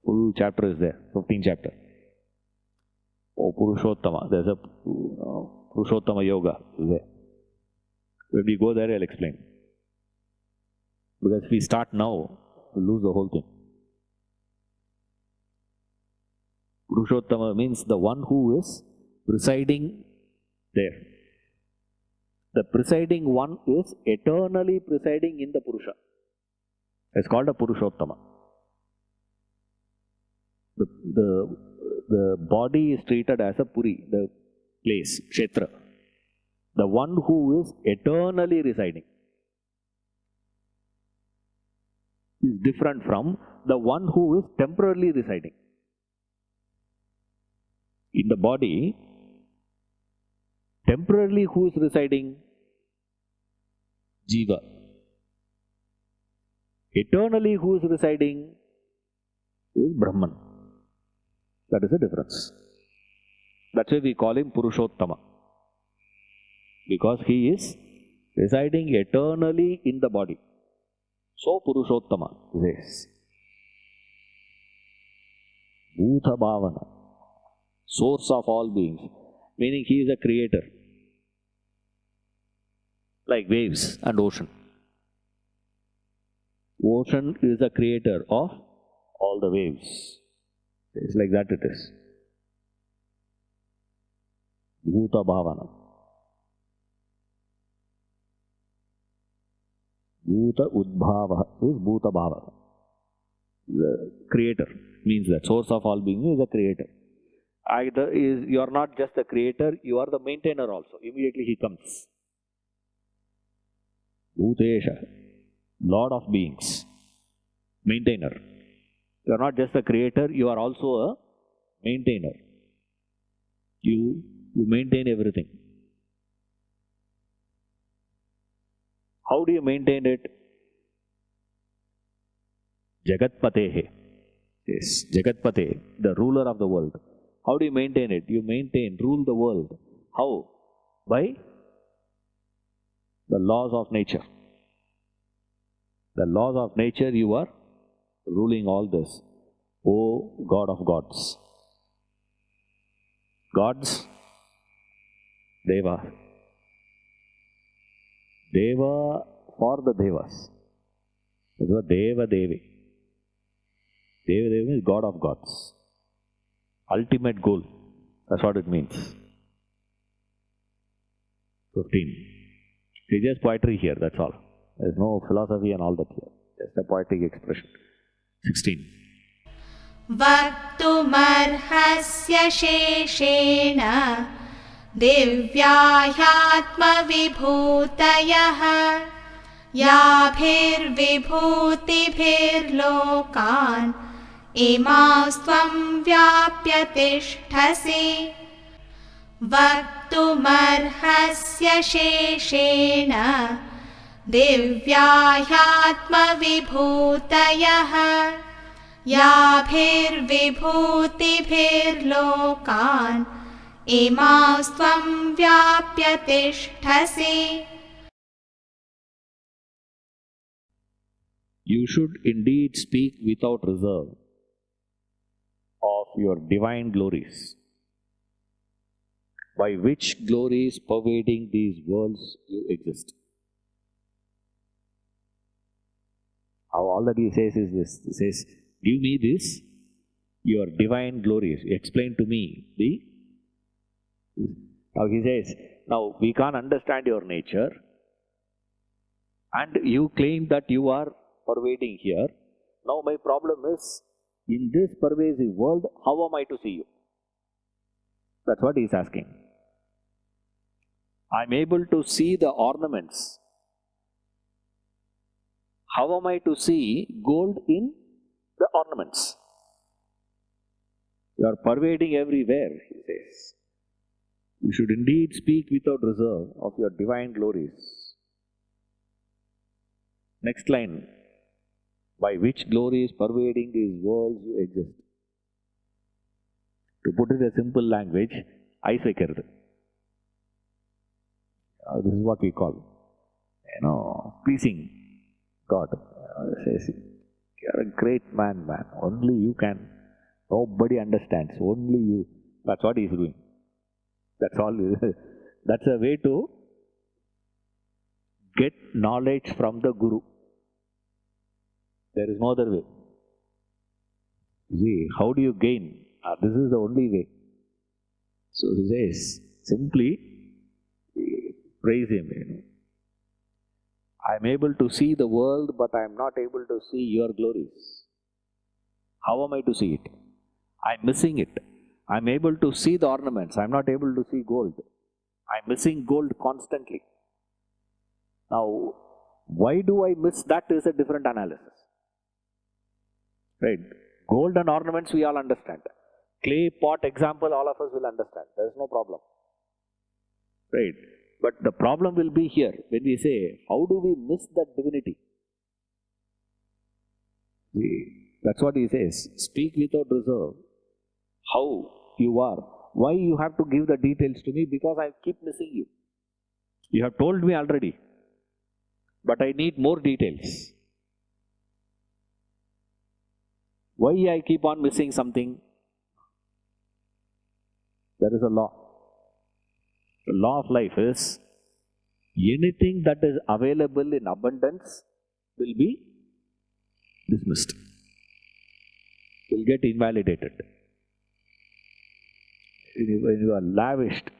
S3: Full chapter is there, 15th chapter. Oh, Purushottama. There's a Purushottama Yoga there. When we go there, I'll explain. Because if we start now, we'll lose the whole thing. Purushottama means the one who is presiding there. The presiding one is eternally presiding in the Purusha. It's called a Purushottama. The body is treated as a Puri, the place, Kshetra. The one who is eternally residing is different from the one who is temporarily residing. In the body, temporarily who is residing? Jiva. Eternally who is residing is Brahman. That is the difference. That's why we call him Purushottama. Because he is residing eternally in the body. So Purushottama says, Bhuta Bhavana, source of all beings, meaning he is a creator. Like waves and ocean. Ocean is the creator of all the waves. It's like that it is. Bhuta Bhavana. Bhuta Udbhava is Bhuta Bhava. The creator means that source of all being is a creator. Either is you are not just the creator, you are the maintainer also. Immediately he comes. Bhutesha, Lord of beings, maintainer. You are not just a creator, you are also a maintainer. You maintain everything. How do you maintain it? Jagatpatehe. Yes, Jagatpate, the ruler of the world. How do you maintain it? You rule the world. How? By the laws of nature. The laws of nature you are ruling all this. O God of gods. Gods, Deva. Deva for the Devas. It was Deva Devi. Deva Devi is God of gods. Ultimate goal. That's what it means. 15. It's just poetry here, that's all. There's no philosophy and all that here. Just a poetic expression. 16.
S2: वक्तुमर्हस्य शेषेण दिव्याह्यात्मविभूतयः याभिर्विभूतिभिर्लोकान् इमास्त्वं व्याप्य तिष्ठसि वक्तुमर्हस्य शेषेण दिव्या ह्यात्मविभूतयः याभिर्विभूतिभिर्लोकान् इमास्त्वं व्याप्य तिष्ठसि.
S3: You should indeed speak without reserve of your divine glories, by which glories pervading these worlds you exist. All that he says is this. He says, give me this, your divine glories. Explain to me the... Now he says, now we can't understand your nature, and you claim that you are pervading here. Now my problem is, in this pervasive world, how am I to see you? That's what he is asking. I'm able to see the ornaments. How am I to see gold in the ornaments? You are pervading everywhere, he says. You should indeed speak without reserve of your divine glories. Next line. By which glories pervading these worlds you exist. To put it in a simple language, ice vekkiradu. This is what we call, pleasing God. Says, you're a great man. Only you can. Nobody understands. Only you. That's what he's doing. That's all. That's a way to get knowledge from the Guru. There is no other way. See, how do you gain? This is the only way. So he says, simply praise him. I am able to see the world, but I am not able to see your glories. How am I to see it? I am missing it. I am able to see the ornaments. I am not able to see gold. I am missing gold constantly. Now, why do I miss that is a different analysis. Right? Gold and ornaments we all understand. Clay pot example all of us will understand. There is no problem. Right? But the problem will be here when we say, how do we miss that divinity? That's what he says. Speak without reserve. How you are. Why you have to give the details to me? Because I keep missing you. You have told me already. But I need more details. Why I keep on missing something? There is a law. The law of life is, anything that is available in abundance will be dismissed, will get invalidated. When you are lavished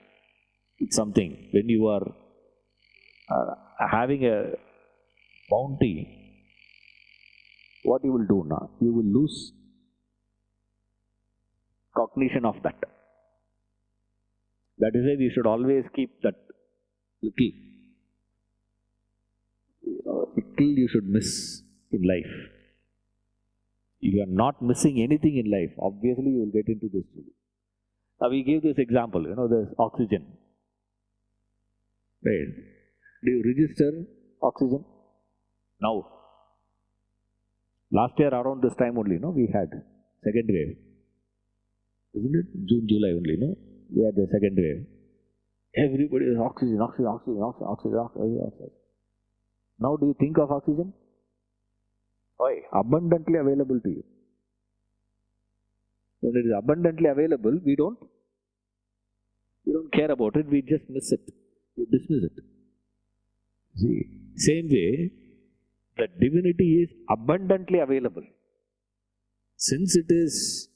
S3: with something, when you are having a bounty, what you will do now? You will lose cognition of that. That is why we should always keep that little you should miss in life. If you are not missing anything in life, obviously you will get into this. Now we give this example, there's oxygen. Right? Do you register oxygen? Now, last year around this time only, we had second wave. Isn't it? June, July only, we had the second wave. Everybody is oxygen. Now do you think of oxygen? Why? Abundantly available to you. When it is abundantly available, we don't care about it, we just miss it. We dismiss it. See, same way, the divinity is abundantly available. Since it is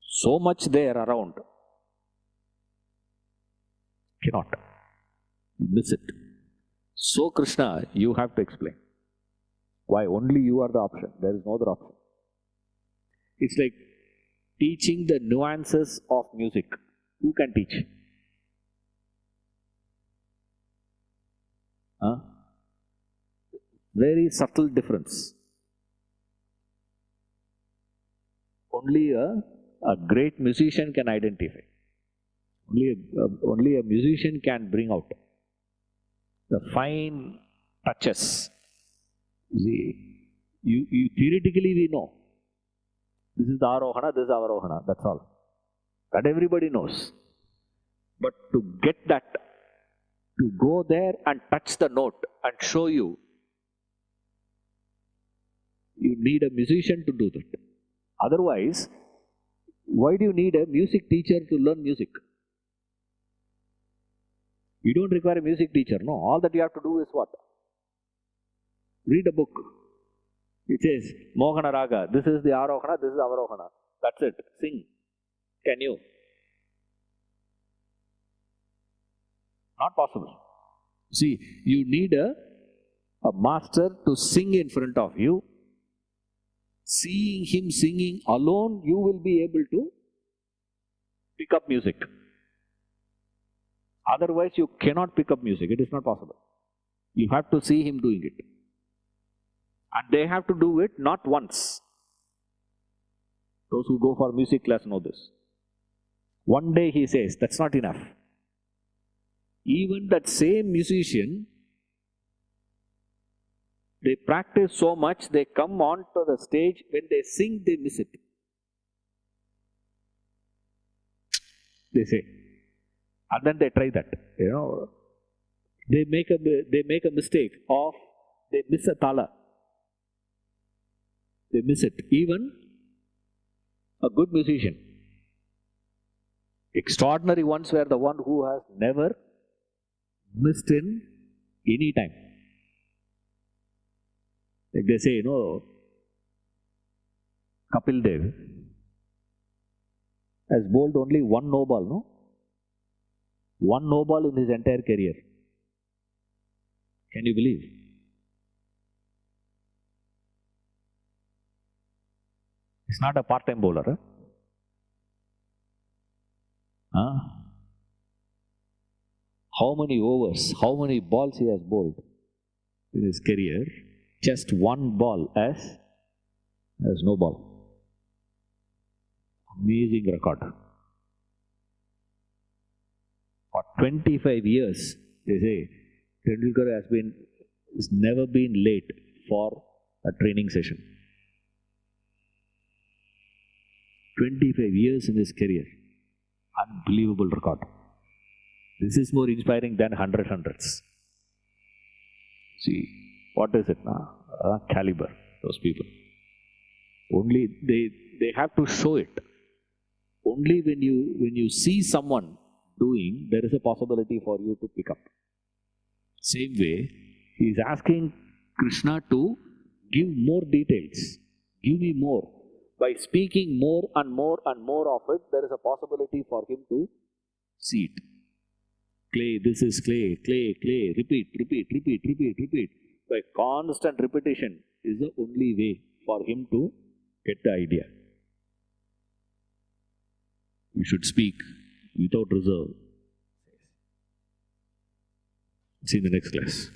S3: so much there around, cannot miss it. So Krishna, you have to explain. Why? Only you are the option. There is no other option. It's like teaching the nuances of music. Who can teach? Very subtle difference. Only a great musician can identify. Only a musician can bring out the fine touches. See, you theoretically we know. This is the Arohana, this is Avarohana, that's all. That everybody knows. But to get that, to go there and touch the note and show you, you need a musician to do that. Otherwise, why do you need a music teacher to learn music? You don't require a music teacher, no. All that you have to do is what? Read a book. It says, Mohana Raga, this is the Arohana, this is Avarohana. That's it. Sing. Can you? Not possible. See, you need a master to sing in front of you. Seeing him singing alone, you will be able to pick up music. Otherwise, you cannot pick up music. It is not possible. You have to see him doing it. And they have to do it not once. Those who go for music class know this. One day he says, that's not enough. Even that same musician, they practice so much, they come onto the stage, when they sing, they miss it. They say. And then they try that. They make a mistake of, they miss a tala. They miss it. Even a good musician. Extraordinary ones were the one who has never missed in any time. Like they say, Kapil Dev has bowled only one no ball, no? One no ball in his entire career. Can you believe? He's not a part-time bowler. How many overs, how many balls he has bowled in his career? Just one ball as no ball. Amazing record. For 25 years, they say, Tendulkar has never been late for a training session. 25 years in his career. Unbelievable record. This is more inspiring than hundreds. See, what is it now? Caliber, those people. Only they have to show it. Only when you see someone doing, there is a possibility for you to pick up. Same way, he is asking Krishna to give more details. Give me more. By speaking more and more and more of it, there is a possibility for him to see it. Clay, this is clay, clay, clay, repeat. By constant repetition is the only way for him to get the idea. You should speak without reserve. See you in the next class.